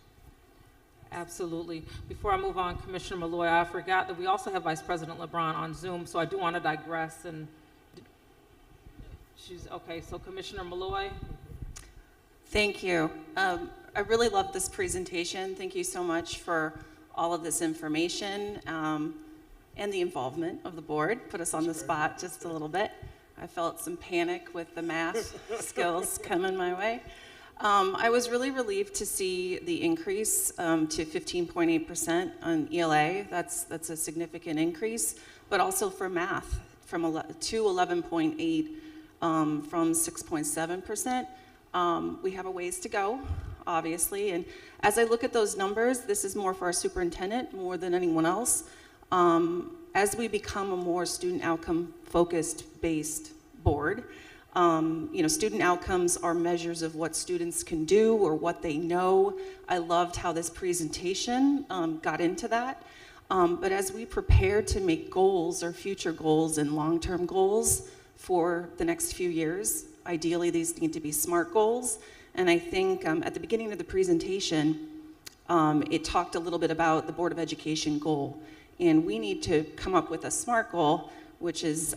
Absolutely. Before I move on, Commissioner Malloy, I forgot that we also have Vice President LeBron on Zoom, so I do want to digress. And she's okay. So Commissioner Malloy. Thank you. I really love this presentation. Thank you so much for all of this information and the involvement of the board. Put us on the spot just a little bit. I felt some panic with the math skills coming my way. I was really relieved to see the increase to 15.8% on ELA. That's a significant increase, but also for math to 11.8 from 6.7%. We have a ways to go, obviously, and as I look at those numbers, this is more for our superintendent more than anyone else. As we become a more student outcome focused based board, student outcomes are measures of what students can do or what they know. I loved how this presentation got into that. But as we prepare to make goals or future goals and long-term goals for the next few years, ideally these need to be SMART goals. And I think at the beginning of the presentation, it talked a little bit about the Board of Education goal. And we need to come up with a SMART goal, which is,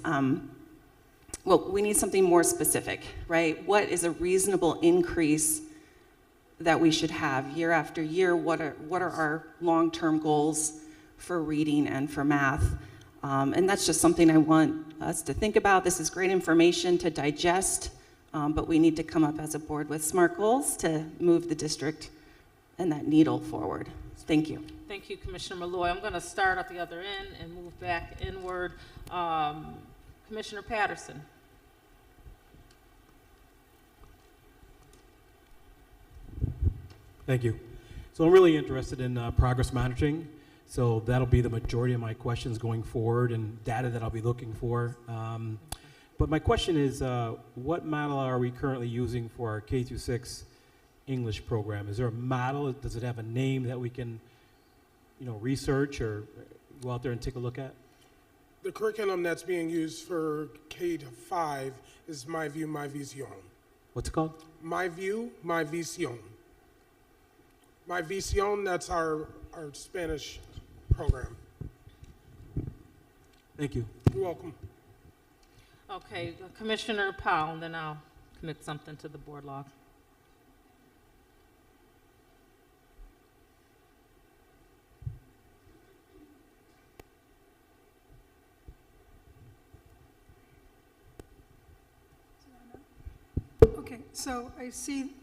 we need something more specific, right? What is a reasonable increase that we should have year after year? What are our long-term goals for reading and for math? And that's just something I want us to think about. This is great information to digest, but we need to come up as a board with SMART goals to move the district and that needle forward. Thank you. Thank you, Commissioner Malloy. I'm going to start at the other end and move back inward. Commissioner Patterson. Thank you. So I'm really interested in progress monitoring. So that'll be the majority of my questions going forward and data that I'll be looking for. But my question is, what model are we currently using for our K-6 English program? Is there a model? Does it have a name that we can, research or go out there and take a look at? The curriculum that's being used for K-5 is My View, My Vision. What's it called? My View, My Vision. My Vision, that's our Spanish program. Thank you. You're welcome. Okay, Commissioner Powell, and then I'll commit something to the board log. Okay, so I see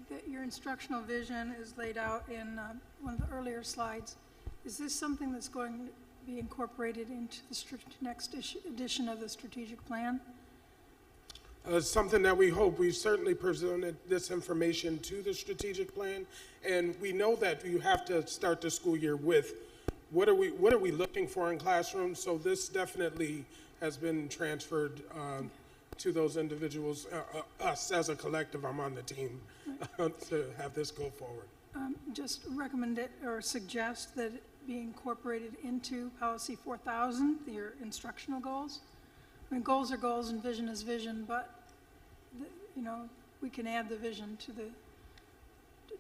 that your instructional vision is laid out in one of the earlier slides. Is this something that's going to be incorporated into the next edition of the strategic plan? Something that we hope. We've certainly presented this information to the strategic plan, and we know that you have to start the school year with what are we looking for in classrooms. So this definitely has been transferred to those individuals. Us as a collective, I'm on the team to have this go forward. just recommend it or suggest that it be incorporated into policy 4000, your instructional goals. I mean, goals are goals and vision is vision, but, you know, we can add the vision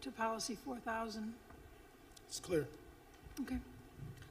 to policy 4000. It's clear. Okay.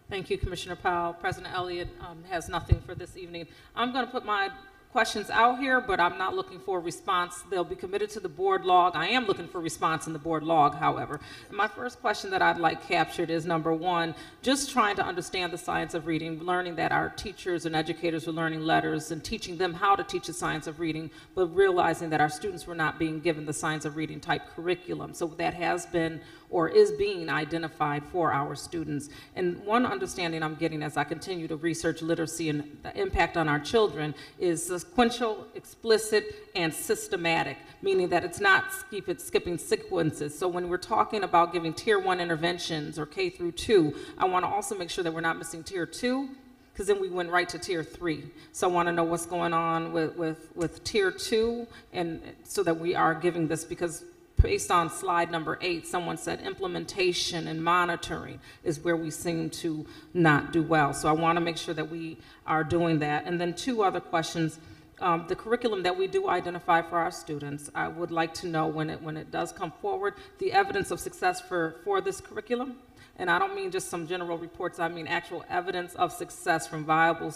Thank you, Commissioner Powell. President Elliott has nothing for this evening. I'm going to put my questions out here, but I'm not looking for a response. They'll be committed to the board log. I am looking for a response in the board log, however. And my first question that I'd like captured is, number one, just trying to understand the science of reading, learning that our teachers and educators were learning letters and teaching them how to teach the science of reading, but realizing that our students were not being given the science of reading type curriculum. So that has been or is being identified for our students. And one understanding I'm getting as I continue to research literacy and the impact on our children is sequential, explicit, and systematic, meaning that it's not skipping sequences. So when we're talking about giving tier 1 interventions or K through 2, I want to also make sure that we're not missing tier 2, because then we went right to tier 3. So I want to know what's going on with tier 2, and so that we are giving this, because based on slide number 8, someone said implementation and monitoring is where we seem to not do well. So I want to make sure that we are doing that. And then 2 other questions. The curriculum that we do identify for our students, I would like to know when it does come forward, the evidence of success for this curriculum. And I don't mean just some general reports, I mean actual evidence of success from viable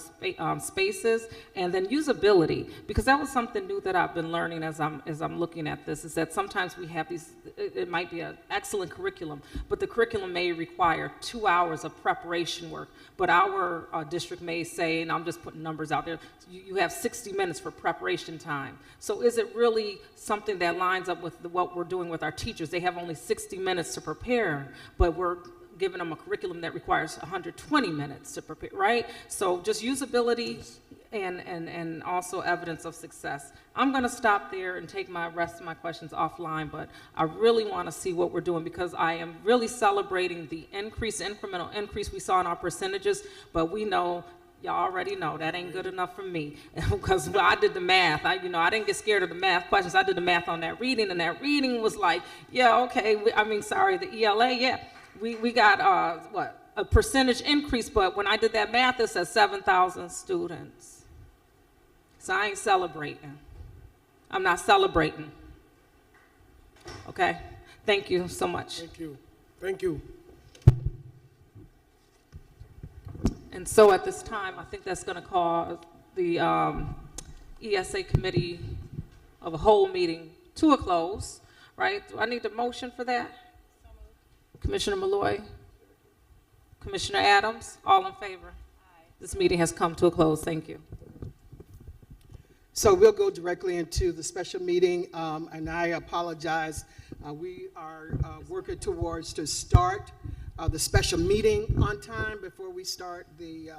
spaces, and then usability, because that was something new that I've been learning as I'm looking at this, is that sometimes we have these, it might be an excellent curriculum, but the curriculum may require 2 hours of preparation work, but our district may say, and I'm just putting numbers out there, you have 60 minutes for preparation time. So is it really something that lines up with what we're doing with our teachers? They have only 60 minutes to prepare, but we're giving them a curriculum that requires 120 minutes to prepare, right? So just usability and also evidence of success. I'm going to stop there and take my rest of my questions offline, but I really want to see what we're doing, because I am really celebrating the incremental increase we saw in our percentages, but we know, y'all already know, that ain't good enough for me, because I did the math. I didn't get scared of the math questions. I did the math on that reading, and that reading was like, yeah, okay, the ELA, yeah. We got, a percentage increase, but when I did that math, it says 7,000 students. So I ain't celebrating. I'm not celebrating. Okay? Thank you so much. Thank you. Thank you. And so at this time, I think that's going to call the ESA Committee of a Whole meeting to a close, right? Do I need a motion for that? Commissioner Malloy, Commissioner Adams, all in favor? Aye. This meeting has come to a close. Thank you. So we'll go directly into the special meeting, and I apologize. We are working towards to start the special meeting on time before we start the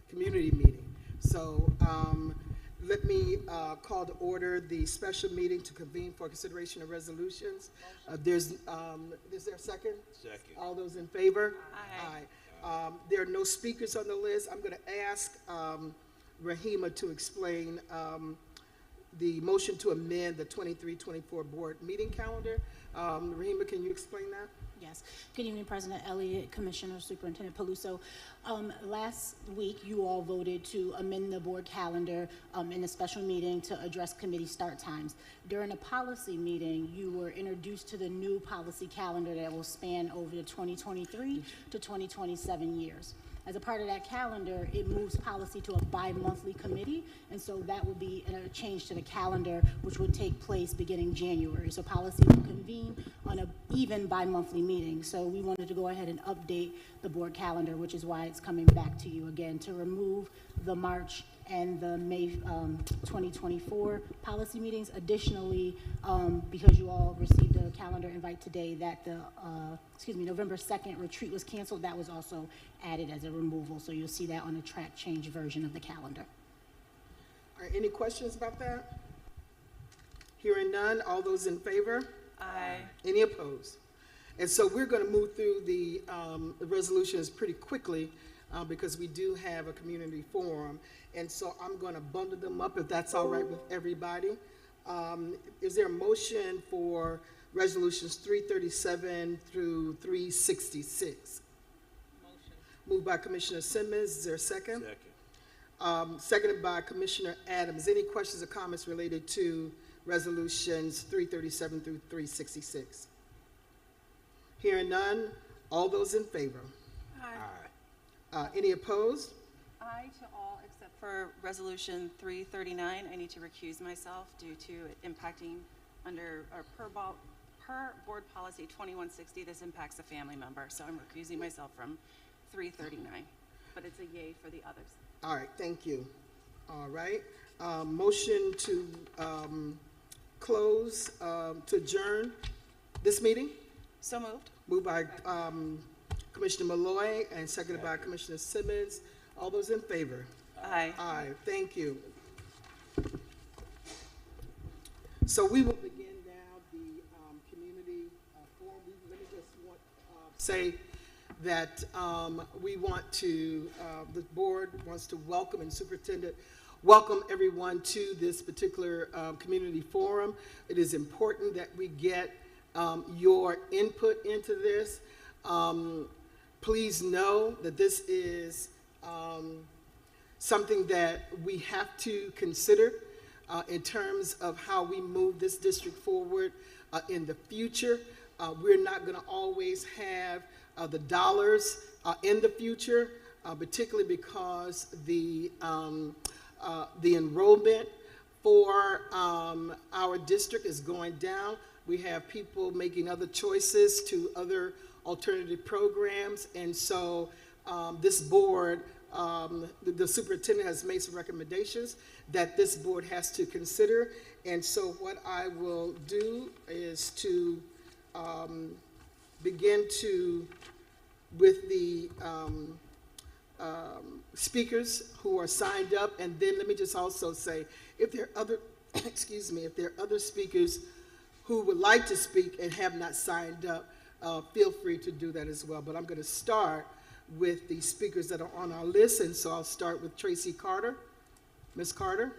community meeting. So let me call to order the special meeting to convene for consideration of resolutions. Is there a second? Second. All those in favor? Aye. Aye. There are no speakers on the list. I'm going to ask Rahima to explain the motion to amend the 23-24 board meeting calendar. Rahima, can you explain that? Yes. Good evening, President Elliott, Commissioner Superintendent Peluso. Last week, you all voted to amend the board calendar in a special meeting to address committee start times. During a policy meeting, you were introduced to the new policy calendar that will span over the 2023 to 2027 years. As a part of that calendar, it moves policy to a bi-monthly committee, and so that would be a change to the calendar, which would take place beginning January. So policy will convene on an even bi-monthly meeting. So we wanted to go ahead and update the board calendar, which is why it's coming back to you again, to remove the March and the May 2024 policy meetings. Additionally, because you all received a calendar invite today that the November 2nd retreat was canceled, that was also added as a removal. So you'll see that on the track change version of the calendar. All right, any questions about that? Hearing none, all those in favor? Aye. Any opposed? And so we're going to move through the resolutions pretty quickly because we do have a community forum. And so I'm going to bundle them up if that's all right with everybody. Is there a motion for resolutions 337 through 366. Moved by Commissioner Simmons. Is there a second? Seconded by Commissioner Adams. Any questions or comments related to resolutions 337 through 366? Hearing none, all those in favor? Aye. Any opposed? Aye to all except for Resolution 339. I need to recuse myself due to it impacting under, or per Board Policy 2160, this impacts a family member, so I'm recusing myself from 339, but it's a yay for the others. All right, thank you. All right, motion to close, to adjourn this meeting? So moved. Moved by Commissioner Malloy and seconded by Commissioner Simmons. All those in favor? Aye. Aye, thank you. So we will begin now the community forum. Let me just say that we want to, the board wants to welcome, and superintendent, welcome everyone to this particular community forum. It is important that we get your input into this. Please know that this is something that we have to consider in terms of how we move this district forward in the future. We're not going to always have the dollars in the future, particularly because the enrollment for our district is going down. We have people making other choices to other alternative programs, and so this board, the superintendent has made some recommendations that this board has to consider. And so what I will do is to begin with the speakers who are signed up, and then let me just also say, if there are other, excuse me, if there are other speakers who would like to speak and have not signed up, feel free to do that as well. But I'm going to start with the speakers that are on our list, and so I'll start with Tracy Carter. Ms. Carter?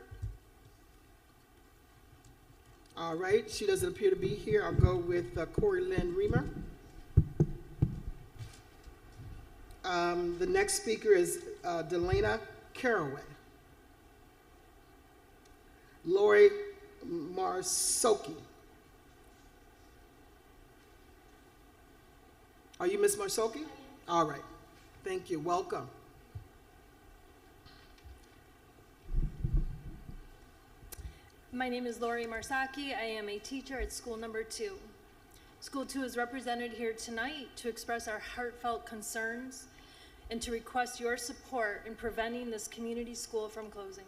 All right, she doesn't appear to be here. I'll go with Corey Lynn Reamer. The next speaker is Delana Caraway. Lori Marsoki. Are you Ms. Marsoki? All right. Thank you. Welcome. My name is Lori Marsaki. I am a teacher at school number 2. School 2 is represented here tonight to express our heartfelt concerns and to request your support in preventing this community school from closing.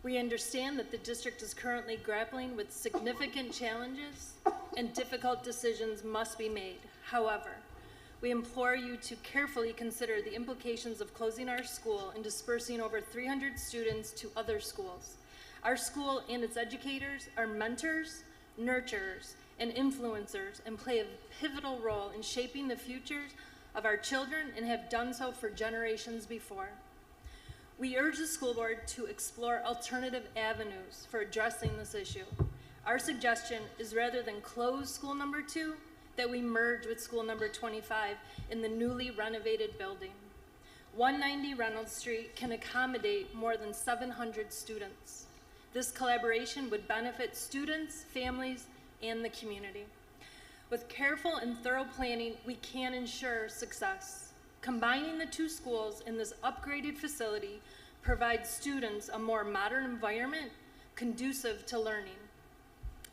We understand that the district is currently grappling with significant challenges and difficult decisions must be made. However, we implore you to carefully consider the implications of closing our school and dispersing over 300 students to other schools. Our school and its educators are mentors, nurturers, and influencers and play a pivotal role in shaping the futures of our children and have done so for generations before. We urge the school board to explore alternative avenues for addressing this issue. Our suggestion is rather than close school number 2, that we merge with school number 25 in the newly renovated building. 190 Reynolds Street can accommodate more than 700 students. This collaboration would benefit students, families, and the community. With careful and thorough planning, we can ensure success. Combining the 2 schools in this upgraded facility provides students a more modern environment conducive to learning.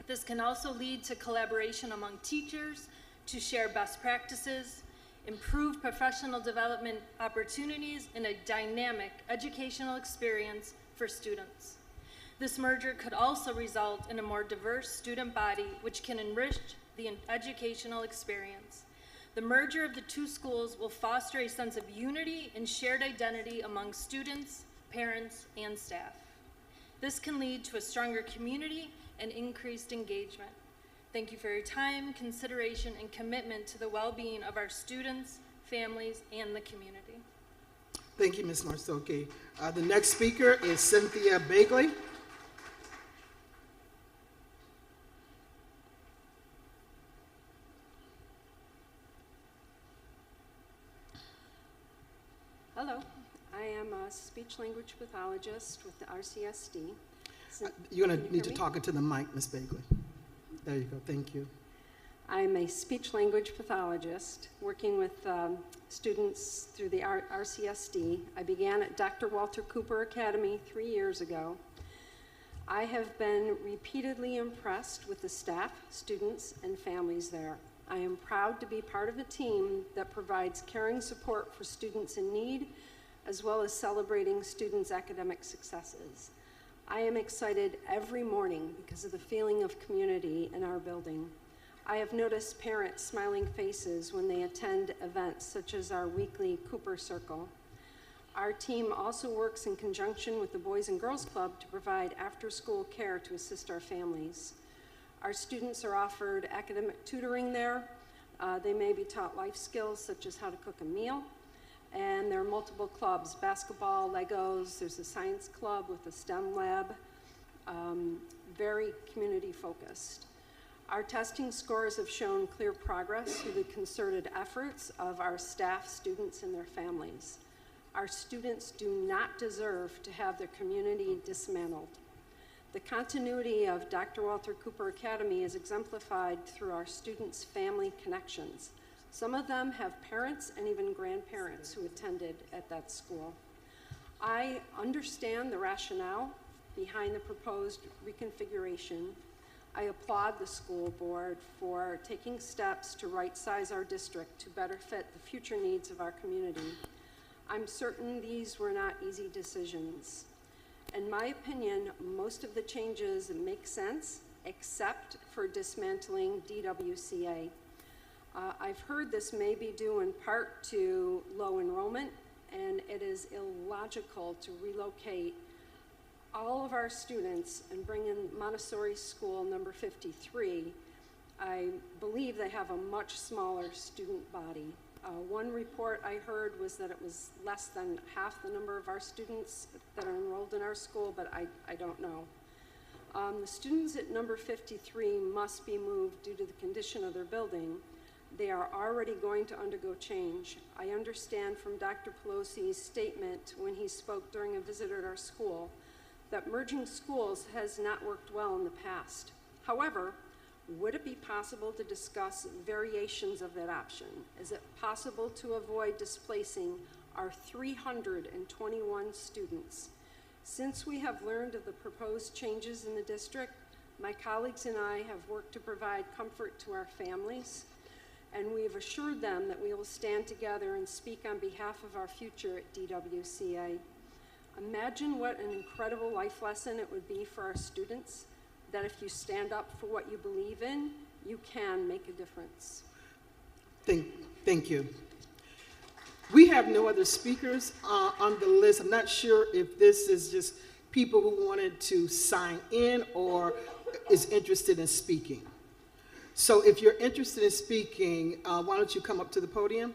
This can also lead to collaboration among teachers to share best practices, improve professional development opportunities, and a dynamic educational experience for students. This merger could also result in a more diverse student body, which can enrich the educational experience. The merger of the 2 schools will foster a sense of unity and shared identity among students, parents, and staff. This can lead to a stronger community and increased engagement. Thank you for your time, consideration, and commitment to the well-being of our students, families, and the community. Thank you, Ms. Marsoki. The next speaker is Cynthia Bagley. speech-language pathologist with the RCSD. You're going Can to you need hear to me? talk into the mic, Ms. Bagley. There you go. Thank you. I'm a speech-language pathologist working with students through the RCSD. I began at Dr. Walter Cooper Academy 3 years ago. I have been repeatedly impressed with the staff, students, and families there. I am proud to be part of a team that provides caring support for students in need, as well as celebrating students' academic successes. I am excited every morning because of the feeling of community in our building. I have noticed parents' smiling faces when they attend events such as our weekly Cooper Circle. Our team also works in conjunction with the Boys and Girls Club to provide after-school care to assist our families. Our students are offered academic tutoring there. They may be taught life skills such as how to cook a meal. And there are multiple clubs, basketball, Legos, there's a science club with a STEM lab, very community focused. Our testing scores have shown clear progress through the concerted efforts of our staff, students, and their families. Our students do not deserve to have their community dismantled. The continuity of Dr. Walter Cooper Academy is exemplified through our students' family connections. Some of them have parents and even grandparents who attended at that school. I understand the rationale behind the proposed reconfiguration. I applaud the school board for taking steps to right-size our district to better fit the future needs of our community. I'm certain these were not easy decisions. In my opinion, most of the changes make sense, except for dismantling DWCA. I've heard this may be due in part to low enrollment, and it is illogical to relocate all of our students and bring in Montessori school number 53. I believe they have a much smaller student body. One report I heard was that it was less than half the number of our students that are enrolled in our school, but I don't know. The students at number 53 must be moved due to the condition of their building. They are already going to undergo change. I understand from Dr. Pelosi's statement when he spoke during a visit at our school that merging schools has not worked well in the past. However, would it be possible to discuss variations of that option? Is it possible to avoid displacing our 321 students? Since we have learned of the proposed changes in the district, my colleagues and I have worked to provide comfort to our families, and we have assured them that we will stand together and speak on behalf of our future at DWCA. Imagine what an incredible life lesson it would be for our students, that if you stand up for what you believe in, you can make a difference. Thank you. We have no other speakers on the list. I'm not sure if this is just people who wanted to sign in or is interested in speaking. So if you're interested in speaking, why don't you come up to the podium?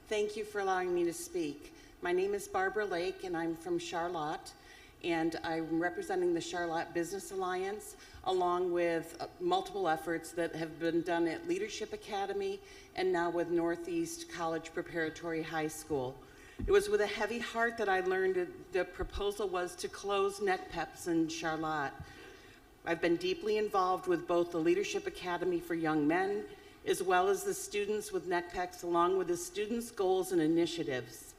Thank you for allowing me to speak. My name is Barbara Lake, and I'm from Charlotte, and I'm representing the Charlotte Business Alliance, along with multiple efforts that have been done at Leadership Academy and now with Northeast College Preparatory High School. It was with a heavy heart that I learned that the proposal was to close NECPEPs in Charlotte. I've been deeply involved with both the Leadership Academy for Young Men as well as the students with NECPEPs, along with the students' goals and initiatives.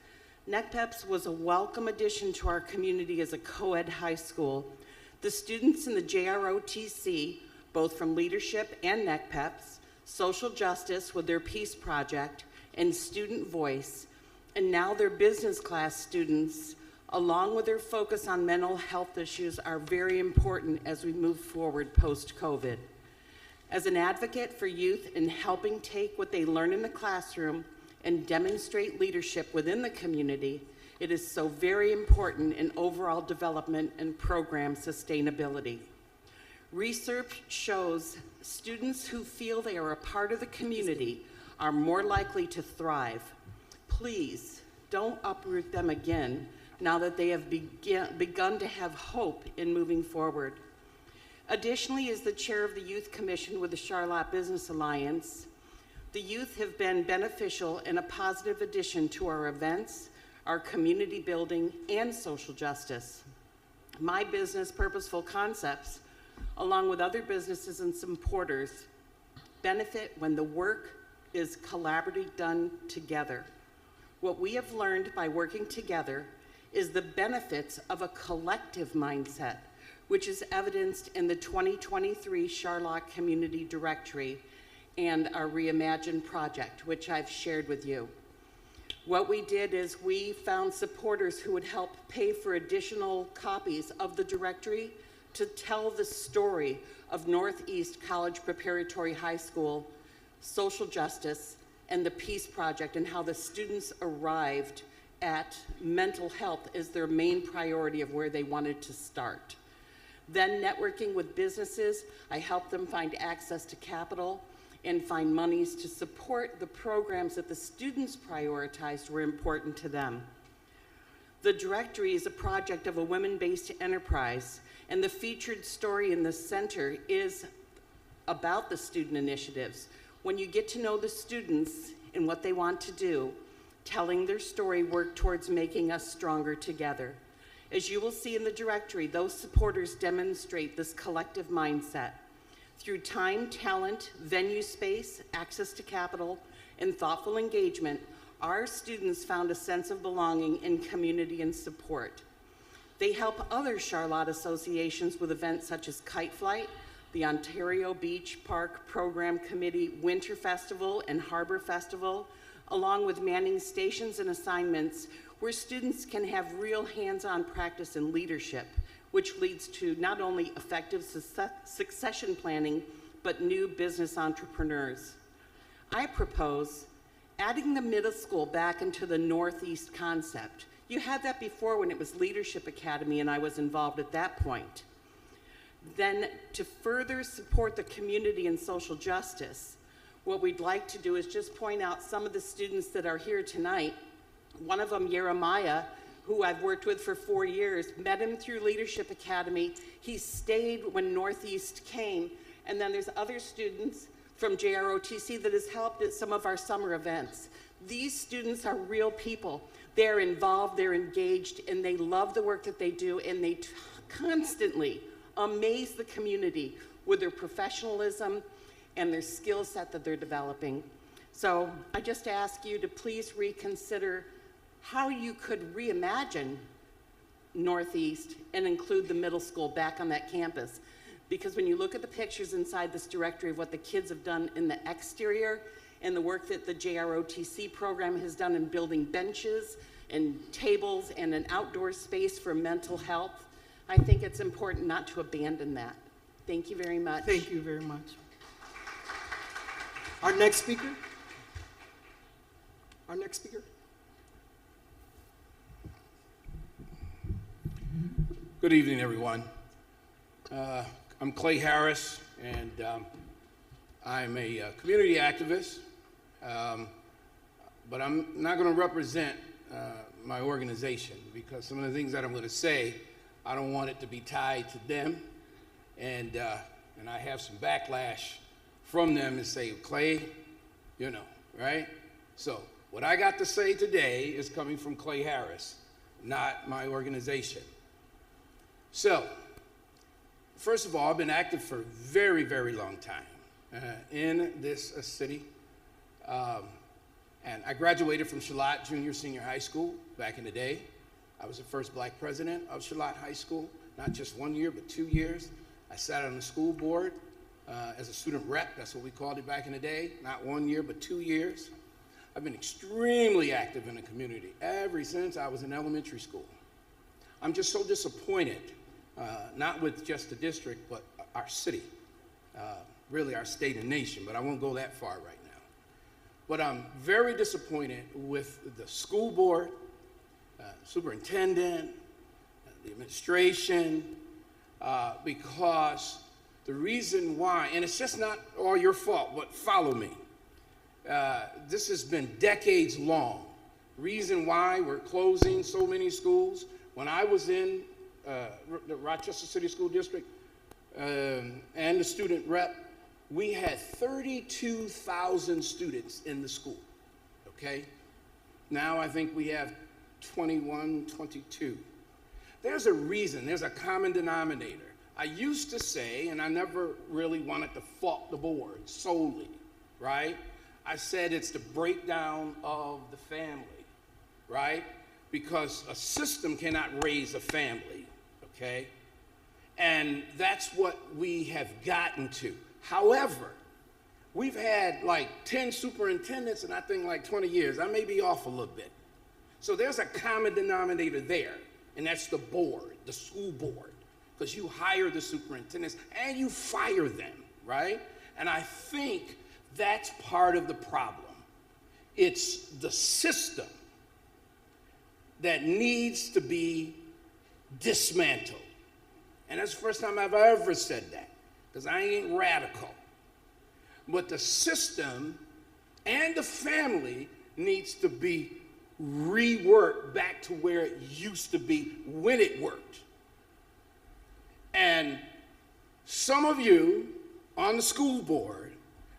NECPEPs was a welcome addition to our community as a co-ed high school. The students in the JROTC, both from Leadership and NECPEPs, Social Justice with their Peace Project, and Student Voice, and now their business class students, along with their focus on mental health issues, are very important as we move forward post-COVID. As an advocate for youth in helping take what they learn in the classroom and demonstrate leadership within the community, it is so very important in overall development and program sustainability. Research shows students who feel they are a part of the community are more likely to thrive. please don't uproot them again now that they have begun to have hope in moving forward. Additionally, as the chair of the Youth Commission with the Charlotte Business Alliance, the youth have been beneficial and a positive addition to our events, our community building, and social justice. My business, Purposeful Concepts, along with other businesses and supporters, benefit when the work is collaboratively done together. What we have learned by working together is the benefits of a collective mindset, which is evidenced in the 2023 Charlotte Community Directory and our Reimagine project, which I've shared with you. What we did is we found supporters who would help pay for additional copies of the directory to tell the story of Northeast College Preparatory High School, social justice, and the Peace Project, and how the students arrived at mental health as their main priority of where they wanted to start. Then networking with businesses, I helped them find access to capital and find monies to support the programs that the students prioritized were important to them. The directory is a project of a women-based enterprise, and the featured story in the center is about the student initiatives. When you get to know the students and what they want to do, telling their story work towards making us stronger together. As you will see in the directory, those supporters demonstrate this collective mindset. Through time, talent, venue space, access to capital, and thoughtful engagement, our students found a sense of belonging in community and support. They help other Charlotte associations with events such as Kite Flight, the Ontario Beach Park Program Committee Winter Festival and Harbor Festival, along with manning stations and assignments where students can have real hands-on practice in leadership, which leads to not only effective succession planning, but new business entrepreneurs. I propose adding the middle school back into the Northeast concept. You had that before when it was Leadership Academy and I was involved at that point. Then to further support the community and social justice, what we'd like to do is just point out some of the students that are here tonight. One of them, Jeremiah, who I've worked with for 4 years, met him through Leadership Academy. He stayed when Northeast came. And then there's other students from JROTC that has helped at some of our summer events. These students are real people. They're involved, they're engaged, and they love the work that they do, and they constantly amaze the community with their professionalism and their skill set that they're developing. So I just ask you to please reconsider how you could reimagine Northeast and include the middle school back on that campus. Because when you look at the pictures inside this directory of what the kids have done in the exterior and the work that the JROTC program has done in building benches and tables and an outdoor space for mental health, I think it's important not to abandon that. Thank you very much. Thank you very much. Our next speaker. Our next speaker. Good evening, everyone. I'm Clay Harris, and I'm a community activist, but I'm not going to represent my organization because some of the things that I'm going to say, I don't want it to be tied to them, and I have some backlash from them and say, Clay, you know, right? So what I got to say today is coming from Clay Harris, not my organization. So, first of all, I've been active for a very, very long time in this city. And I graduated from Charlotte Junior Senior High School back in the day. I was the first black president of Charlotte High School, not just 1 year, but 2 years. I sat on the school board as a student rep, that's what we called it back in the day, not 1 year, but 2 years. I've been extremely active in the community ever since I was in elementary school. I'm just so disappointed, not with just the district, but our city, really our state and nation, but I won't go that far right now. But I'm very disappointed with the school board, superintendent, the administration, because the reason why, and it's just not all your fault, but follow me. This has been decades long reason why we're closing so many schools. When I was in the Rochester City School District and the student rep, we had 32,000 students in the school, okay? Now I think we have 21, 22. There's a reason, there's a common denominator. I used to say, and I never really wanted to fault the board solely, right? I said it's the breakdown of the family, right? Because a system cannot raise a family, okay? And that's what we have gotten to. However, we've had like 10 superintendents in I think like 20 years. I may be off a little bit. So there's a common denominator there, and that's the board, the school board, because you hire the superintendents and you fire them, right? And I think that's part of the problem. It's the system that needs to be dismantled. And that's the first time I've ever said that, because I ain't radical. But the system and the family needs to be reworked back to where it used to be when it worked. And some of you on the school board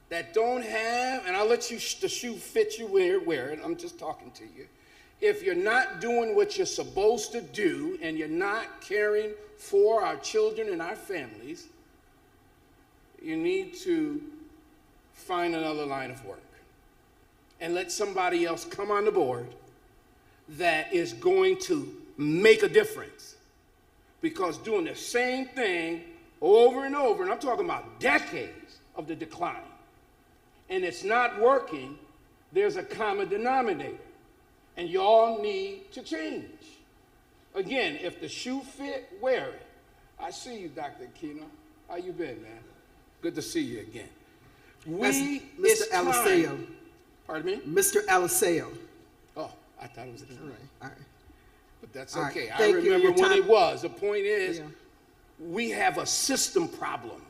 that don't have, and I'll let you the shoe fit you wear it, I'm just talking to you. If you're not doing what you're supposed to do and you're not caring for our children and our families, you need to find another line of work and let somebody else come on the board that is going to make a difference. Because doing the same thing over and over, and I'm talking about decades of the decline, and it's not working, there's a common denominator. And y'all need to change. Again, if the shoe fit, wear it. I see you, Dr. Aquino. How you been, man? Good to see you again. Mr. Aliseo. Pardon me? Mr. Aliseo. Oh, I thought it was a All right, all right. But that's All right, okay. I thank you. remember Your when time- it was. The point is, Yeah. we have a system problem,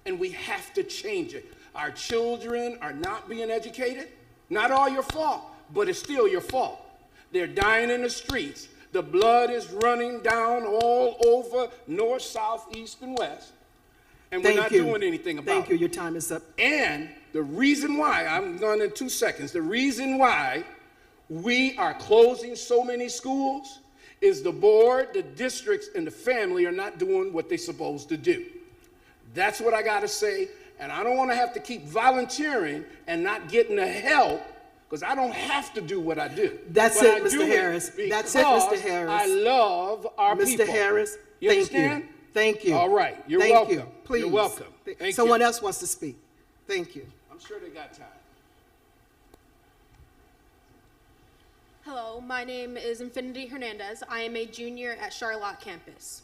and we have to change it. Our children are not being educated. Not all your fault, but it's still your fault. They're dying in the streets. The blood is running down all over north, south, east, and west. And we're not doing anything about it. Thank you. Your time is up. And the reason why, I'm going in 2 seconds, the reason why we are closing so many schools is the board, the districts, and the family are not doing what they're supposed to do. That's what I got to say. And I don't want to have to keep volunteering and not getting the help, because I don't have to do what I do. That's But it, I Mr. do Harris. That's it, because Mr. Harris. I love our people. Mr. Harris, You thank understand? you. Thank you. All right. You're Thank welcome. you. Please. You're welcome. Thank Someone you. else wants to speak. Thank you. I'm sure they got time. Hello, my name is Infinity Hernandez. I am a junior at Charlotte campus.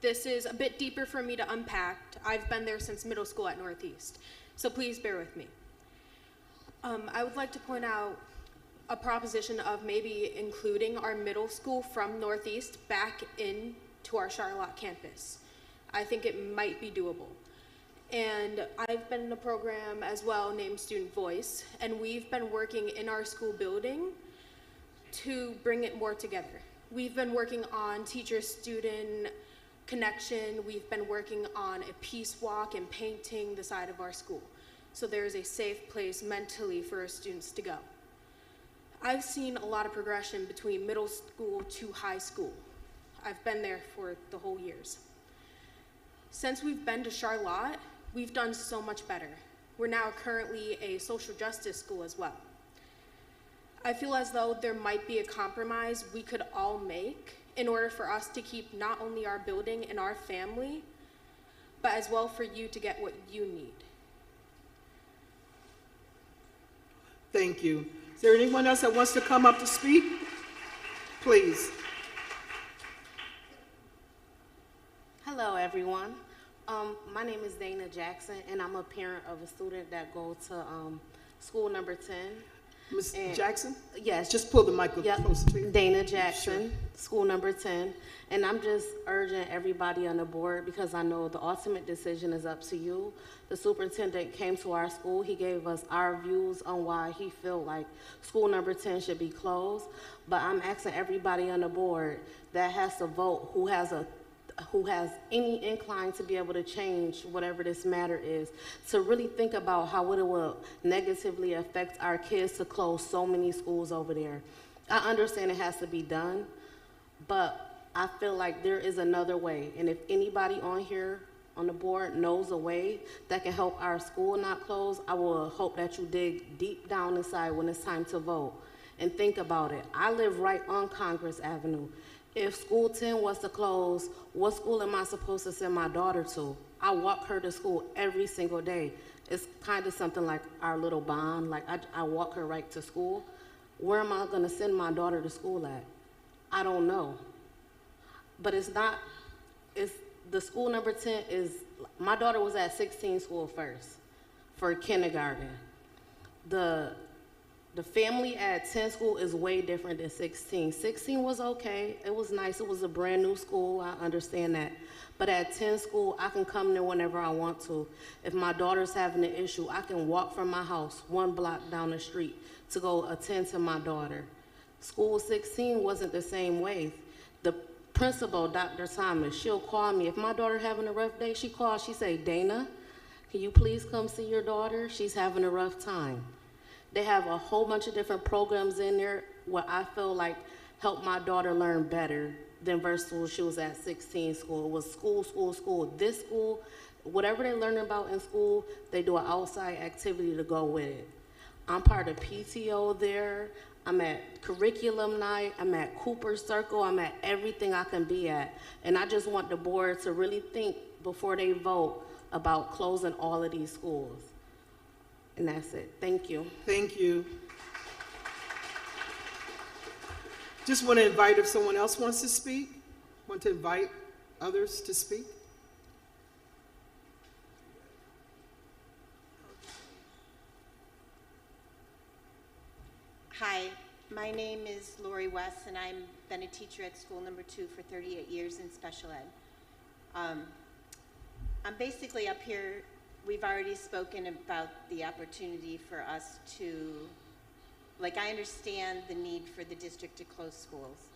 This is a bit deeper for me to unpack. I've been there since middle school at Northeast, so please bear with me. I would like to point out a proposition of maybe including our middle school from Northeast back into our Charlotte campus. I think it might be doable. And I've been in a program as well named Student Voice, and we've been working in our school building to bring it more together. We've been working on teacher-student connection. We've been working on a peace walk and painting the side of our school, so there is a safe place mentally for our students to go. I've seen a lot of progression between middle school to high school. I've been there for the whole years. Since we've been to Charlotte, we've done so much better. We're now currently a social justice school as well. I feel as though there might be a compromise we could all make in order for us to keep not only our building and our family, but as well for you to get what you need. Thank you. Is there anyone else that wants to come up to speak? Please. Hello, everyone. My name is Dana Jackson, and I'm a parent of a student that goes to school number 10. Ms. And- Jackson? Yes. Just pull the mic Yep. closer to you. Dana Jackson, school number 10. And I'm just urging everybody on the board, because I know the ultimate decision is up to you. The superintendent came to our school. He gave us our views on why he felt like school number 10 should be closed. But I'm asking everybody on the board that has to vote, who has any incline to be able to change whatever this matter is, to really think about how it will negatively affect our kids to close so many schools over there. I understand it has to be done, but I feel like there is another way. And if anybody on here on the board knows a way that can help our school not close, I will hope that you dig deep down inside when it's time to vote and think about it. I live right on Congress Avenue. If school 10 was to close, what school am I supposed to send my daughter to? I walk her to school every single day. It's kind of something like our little bond, like I walk her right to school. Where am I gonna send my daughter to school at? I don't know. But it's the school number 10 is, my daughter was at 16 school first for kindergarten. The family at 10 school is way different than 16. 16 was okay, it was nice, it was a brand new school, I understand that. But at 10 school, I can come there whenever I want to. If my daughter's having an issue, I can walk from my house 1 block down the street to go attend to my daughter. School 16 wasn't the same way. The principal, Dr. Thomas, she'll call me. If my daughter having a rough day, she calls, she say, Dana, can you please come see your daughter? She's having a rough time. They have a whole bunch of different programs in there where I feel like help my daughter learn better than versus when she was at 16 school. It was school. This school, whatever they learn about in school, they do an outside activity to go with it. I'm part of PTO there. I'm at curriculum night. I'm at Cooper Circle. I'm at everything I can be at. And I just want the board to really think before they vote about closing all of these schools. And that's it. Thank you. Thank you. Just want to invite, if someone else wants to speak, want to invite others to speak. Hi, my name is Lori West, and I've been a teacher at school number 2 for 38 years in special ed. I'm basically up here. We've already spoken about the opportunity for us to, like, I understand the need for the district to close schools.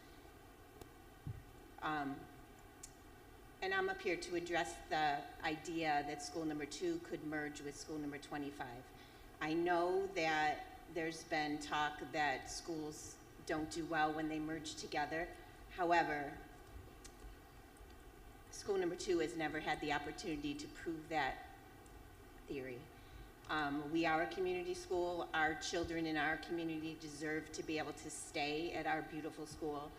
And I'm up here to address the idea that school number 2 could merge with school number 25. I know that there's been talk that schools don't do well when they merge together. However, school number 2 has never had the opportunity to prove that theory. We are a community school. Our children in our community deserve to be able to stay at our beautiful school.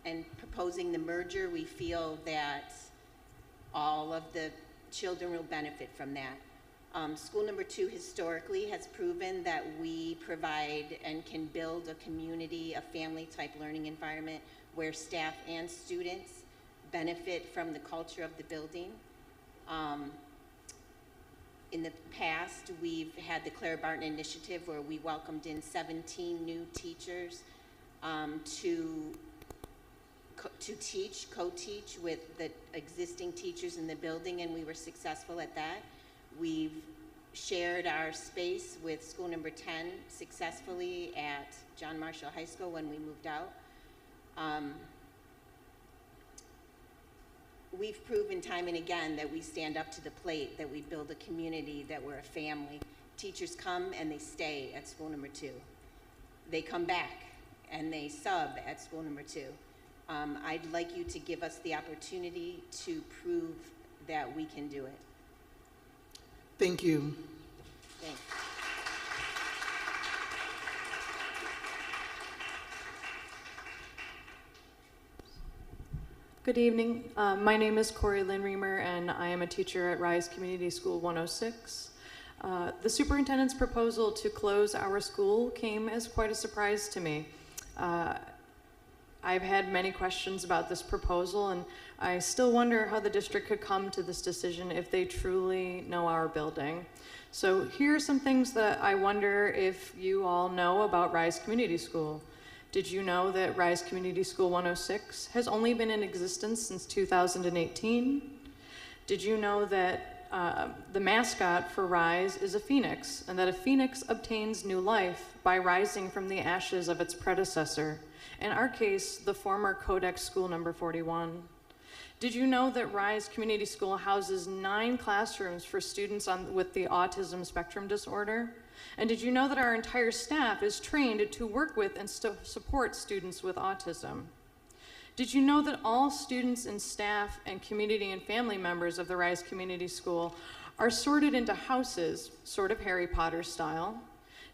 And proposing the merger, we feel that all of the children will benefit from that. School number 2 historically has proven that we provide and can build a community, a family-type learning environment where staff and students benefit from the culture of the building. In the past, we've had the Claire Barton Initiative where we welcomed in 17 new teachers to teach, co-teach with the existing teachers in the building, and we were successful at that. We've shared our space with school number 10 successfully at John Marshall High School when we moved out. We've proven time and again that we stand up to the plate, that we build a community, that we're a family. Teachers come and they stay at school number 2. They come back and they sub at school number 2. I'd like you to give us the opportunity to prove that we can do it. Thank you. Thanks. Good evening. My name is Corey Lynn Reamer, and I am a teacher at Rise Community School 106. The superintendent's proposal to close our school came as quite a surprise to me. I've had many questions about this proposal, and I still wonder how the district could come to this decision if they truly know our building. So here are some things that I wonder if you all know about Rise Community School. Did you know that Rise Community School 106 has only been in existence since 2018? Did you know that the mascot for Rise is a phoenix, and that a phoenix obtains new life by rising from the ashes of its predecessor? In our case, the former Codex School number 41. Did you know that Rise Community School houses 9 classrooms for students with the autism spectrum disorder? And did you know that our entire staff is trained to work with and support students with autism? Did you know that all students and staff and community and family members of the Rise Community School are sorted into houses, sort of Harry Potter style?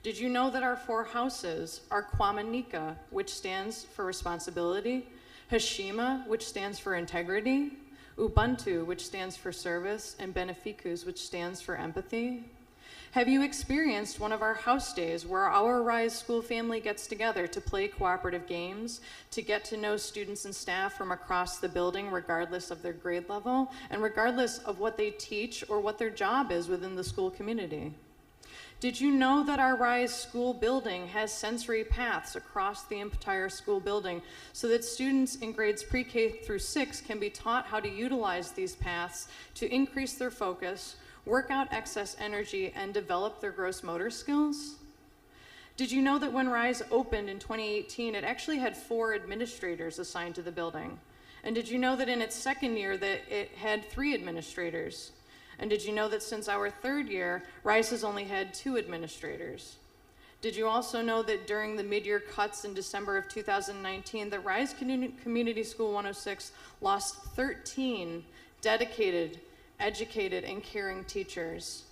Did you know that our 4 houses are Kwamanika, which stands for responsibility, Hashima, which stands for integrity, Ubuntu, which stands for service, and Beneficus, which stands for empathy? Have you experienced one of our house days where our Rise School family gets together to play cooperative games, to get to know students and staff from across the building regardless of their grade level, and regardless of what they teach or what their job is within the school community? Did you know that our Rise School building has sensory paths across the entire school building so that students in grades pre-K through 6 can be taught how to utilize these paths to increase their focus, work out excess energy, and develop their gross motor skills? Did you know that when Rise opened in 2018, it actually had 4 administrators assigned to the building? And did you know that in its second year that it had 3 administrators? And did you know that since our 3rd year, Rise has only had 2 administrators? Did you also know that during the mid-year cuts in December of 2019, the Rise Community School 106 lost 13 dedicated, educated, and caring teachers?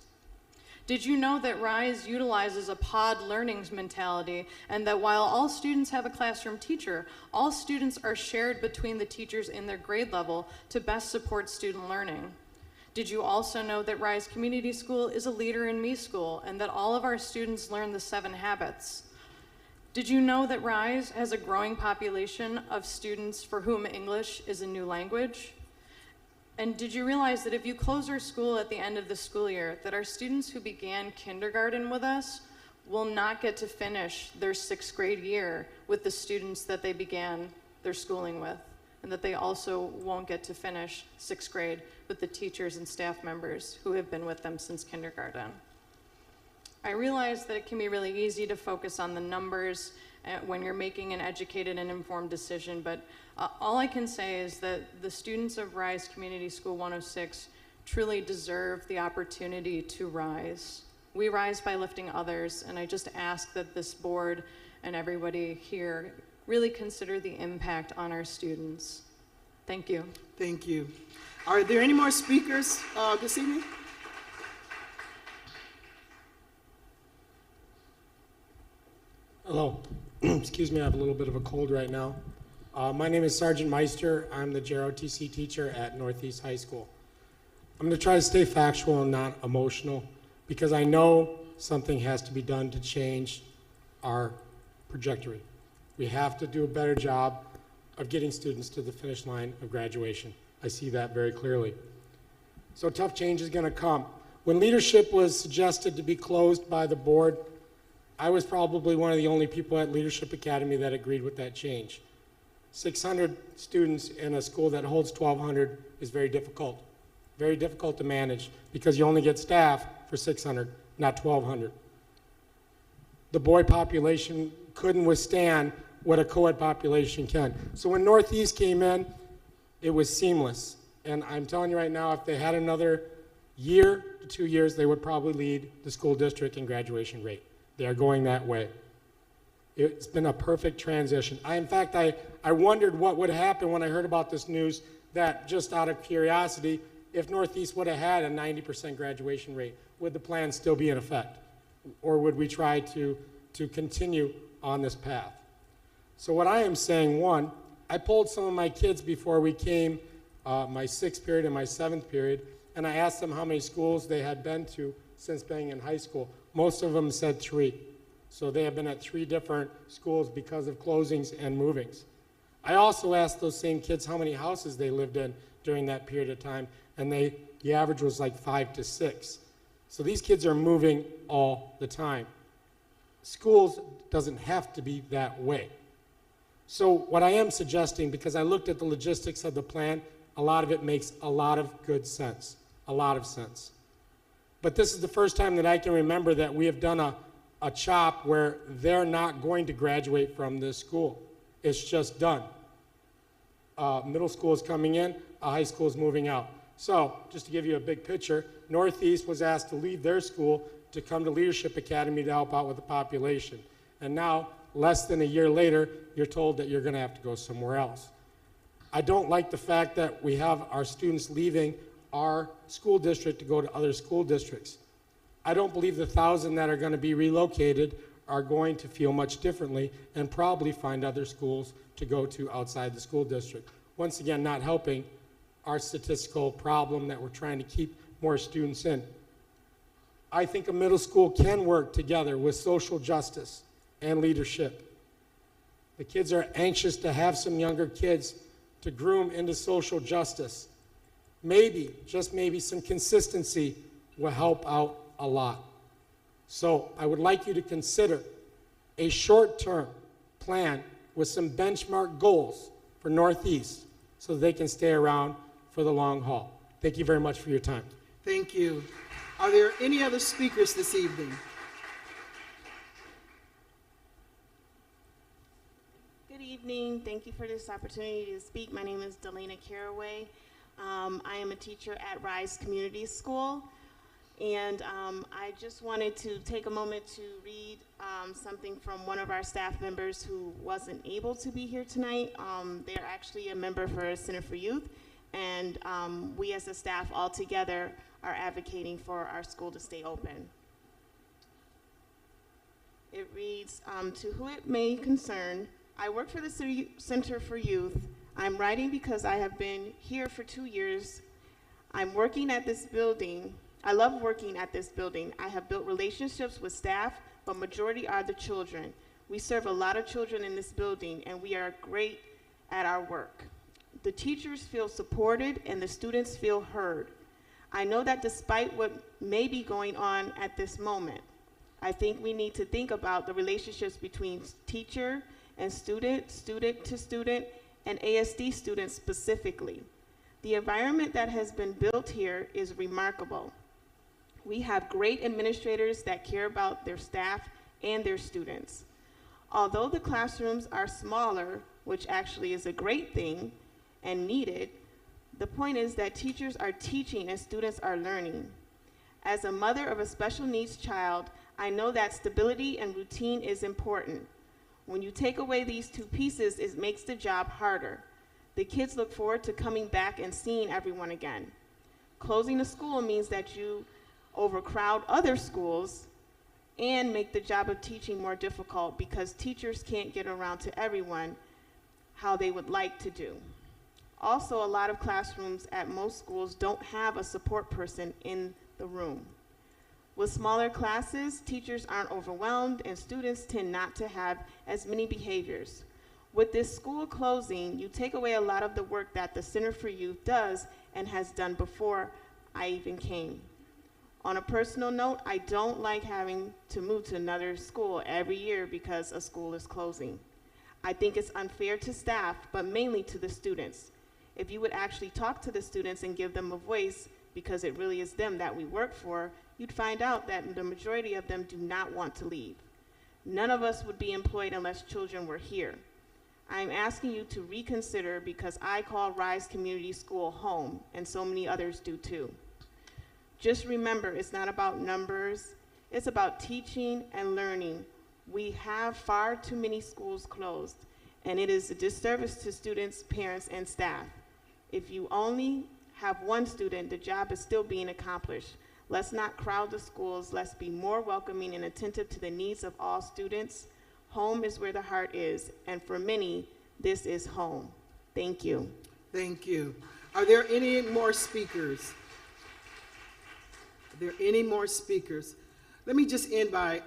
Did you know that Rise utilizes a pod learning mentality, and that while all students have a classroom teacher, all students are shared between the teachers in their grade level to best support student learning? Did you also know that Rise Community School is a Leader in Me school, and that all of our students learn the 7 habits? Did you know that Rise has a growing population of students for whom English is a new language? And did you realize that if you close our school at the end of the school year, that our students who began kindergarten with us will not get to finish their 6th grade year with the students that they began their schooling with, and that they also won't get to finish 6th grade with the teachers and staff members who have been with them since kindergarten? I realize that it can be really easy to focus on the numbers when you're making an educated and informed decision, but all I can say is that the students of Rise Community School 106 truly deserve the opportunity to rise. We rise by lifting others, and I just ask that this board and everybody here really consider the impact on our students. Thank you. Thank you. Are there any more speakers this evening? Hello. Excuse me, I have a little bit of a cold right now. My name is Sergeant Meister. I'm the JROTC teacher at Northeast High School. I'm going to try to stay factual and not emotional because I know something has to be done to change our trajectory. We have to do a better job of getting students to the finish line of graduation. I see that very clearly. So tough change is going to come. When leadership was suggested to be closed by the board, I was probably one of the only people at Leadership Academy that agreed with that change. 600 students in a school that holds 1,200 is very difficult to manage because you only get staff for 600, not 1,200. The boy population couldn't withstand what a co-ed population can. So when Northeast came in, it was seamless. And I'm telling you right now, if they had another year to 2 years, they would probably lead the school district in graduation rate. They are going that way. It's been a perfect transition. In fact, I wondered what would happen when I heard about this news, that just out of curiosity, if Northeast would have had a 90% graduation rate, would the plan still be in effect? Or would we try to continue on this path? So what I am saying, one, I polled some of my kids before we came, my 6th period and my 7th period, and I asked them how many schools they had been to since being in high school. Most of them said 3. So they have been at 3 different schools because of closings and movings. I also asked those same kids how many houses they lived in during that period of time, and the average was like 5 to 6. So these kids are moving all the time. Schools doesn't have to be that way. So what I am suggesting, because I looked at the logistics of the plan, a lot of it makes a lot of good sense, a lot of sense. But this is the first time that I can remember that we have done a CHOP where they're not going to graduate from this school. It's just done. Middle school is coming in, high school is moving out. So just to give you a big picture, Northeast was asked to leave their school to come to Leadership Academy to help out with the population. And now, less than a year later, you're told that you're going to have to go somewhere else. I don't like the fact that we have our students leaving our school district to go to other school districts. I don't believe the 1,000 that are going to be relocated are going to feel much differently and probably find other schools to go to outside the school district. Once again, not helping our statistical problem that we're trying to keep more students in. I think a middle school can work together with social justice and leadership. The kids are anxious to have some younger kids to groom into social justice. Maybe, just maybe, some consistency will help out a lot. So I would like you to consider a short-term plan with some benchmark goals for Northeast so that they can stay around for the long haul. Thank you very much for your time. Thank you. Are there any other speakers this evening? Good evening. Thank you for this opportunity to speak. My name is Delana Caraway. I am a teacher at Rise Community School. And I just wanted to take a moment to read something from one of our staff members who wasn't able to be here tonight. They're actually a member for Center for Youth, and we as a staff all together are advocating for our school to stay open. It reads, to who it may concern, I work for the Center for Youth. I'm writing because I have been here for 2 years. I'm working at this building. I love working at this building. I have built relationships with staff, but majority are the children. We serve a lot of children in this building, and we are great at our work. The teachers feel supported, and the students feel heard. I know that despite what may be going on at this moment, I think we need to think about the relationships between teacher and student, student to student, and ASD students specifically. The environment that has been built here is remarkable. We have great administrators that care about their staff and their students. Although the classrooms are smaller, which actually is a great thing and needed, the point is that teachers are teaching and students are learning. As a mother of a special needs child, I know that stability and routine is important. When you take away these two pieces, it makes the job harder. The kids look forward to coming back and seeing everyone again. Closing a school means that you overcrowd other schools and make the job of teaching more difficult because teachers can't get around to everyone how they would like to do. Also, a lot of classrooms at most schools don't have a support person in the room. With smaller classes, teachers aren't overwhelmed and students tend not to have as many behaviors. With this school closing, you take away a lot of the work that the Center for Youth does and has done before I even came. On a personal note, I don't like having to move to another school every year because a school is closing. I think it's unfair to staff, but mainly to the students. If you would actually talk to the students and give them a voice, because it really is them that we work for, you'd find out that the majority of them do not want to leave. None of us would be employed unless children were here. I'm asking you to reconsider because I call Rise Community School home, and so many others do too. Just remember, it's not about numbers, it's about teaching and learning. We have far too many schools closed, and it is a disservice to students, parents, and staff. If you only have one student, the job is still being accomplished. Let's not crowd the schools. Let's be more welcoming and attentive to the needs of all students. Home is where the heart is, and for many, this is home. Thank you. Thank you. Are there any more speakers? Are there any more speakers? Let me just end by,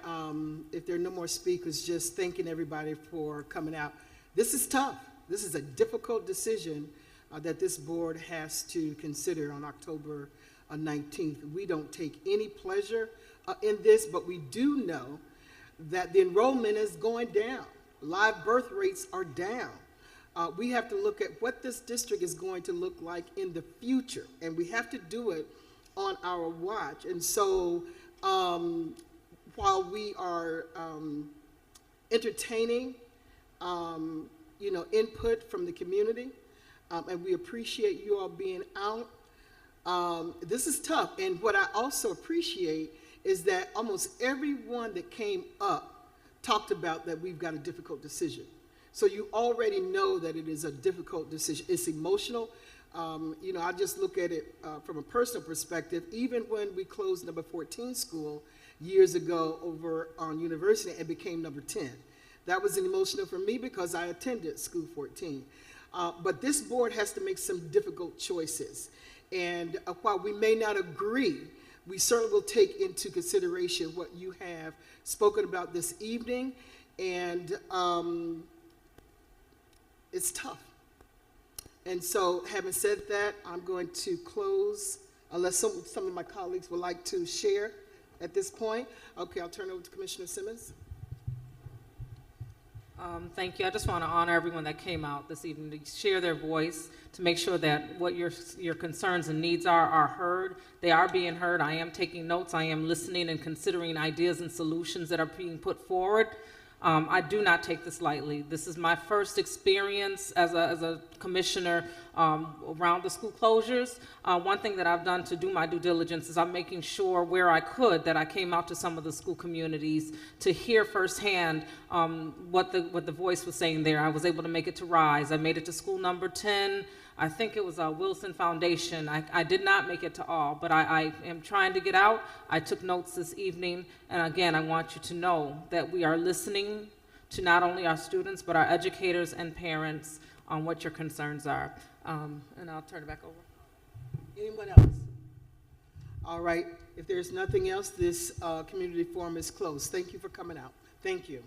if there are no more speakers, just thanking everybody for coming out. This is tough. This is a difficult decision that this board has to consider on October 19th. We don't take any pleasure in this, but we do know that the enrollment is going down. Live birth rates are down. We have to look at what this district is going to look like in the future, and we have to do it on our watch. And so while we are entertaining input from the community, and we appreciate you all being out, this is tough. And what I also appreciate is that almost everyone that came up talked about that we've got a difficult decision. So you already know that it is a difficult decision. It's emotional. I just look at it from a personal perspective. Even when we closed number 14 school years ago over on University and became number 10, that was emotional for me because I attended school 14. But this board has to make some difficult choices. And while we may not agree, we certainly will take into consideration what you have spoken about this evening. And it's tough. And so, having said that, I'm going to close, unless some of my colleagues would like to share at this point. Okay, I'll turn it over to Commissioner Simmons. Thank you. I just want to honor everyone that came out this evening to share their voice, to make sure that what your concerns and needs are heard. They are being heard. I am taking notes. I am listening and considering ideas and solutions that are being put forward. I do not take this lightly. This is my first experience as a commissioner around the school closures. One thing that I've done to do my due diligence is I'm making sure where I could that I came out to some of the school communities to hear firsthand what the voice was saying there. I was able to make it to RISE. I made it to school number 10. I think it was Wilson Foundation. I did not make it to all, but I am trying to get out. I took notes this evening, and again, I want you to know that we are listening to not only our students, but our educators and parents on what your concerns are. And I'll turn it back over. Anyone else? All right, if there's nothing else, this community forum is closed. Thank you for coming out. Thank you.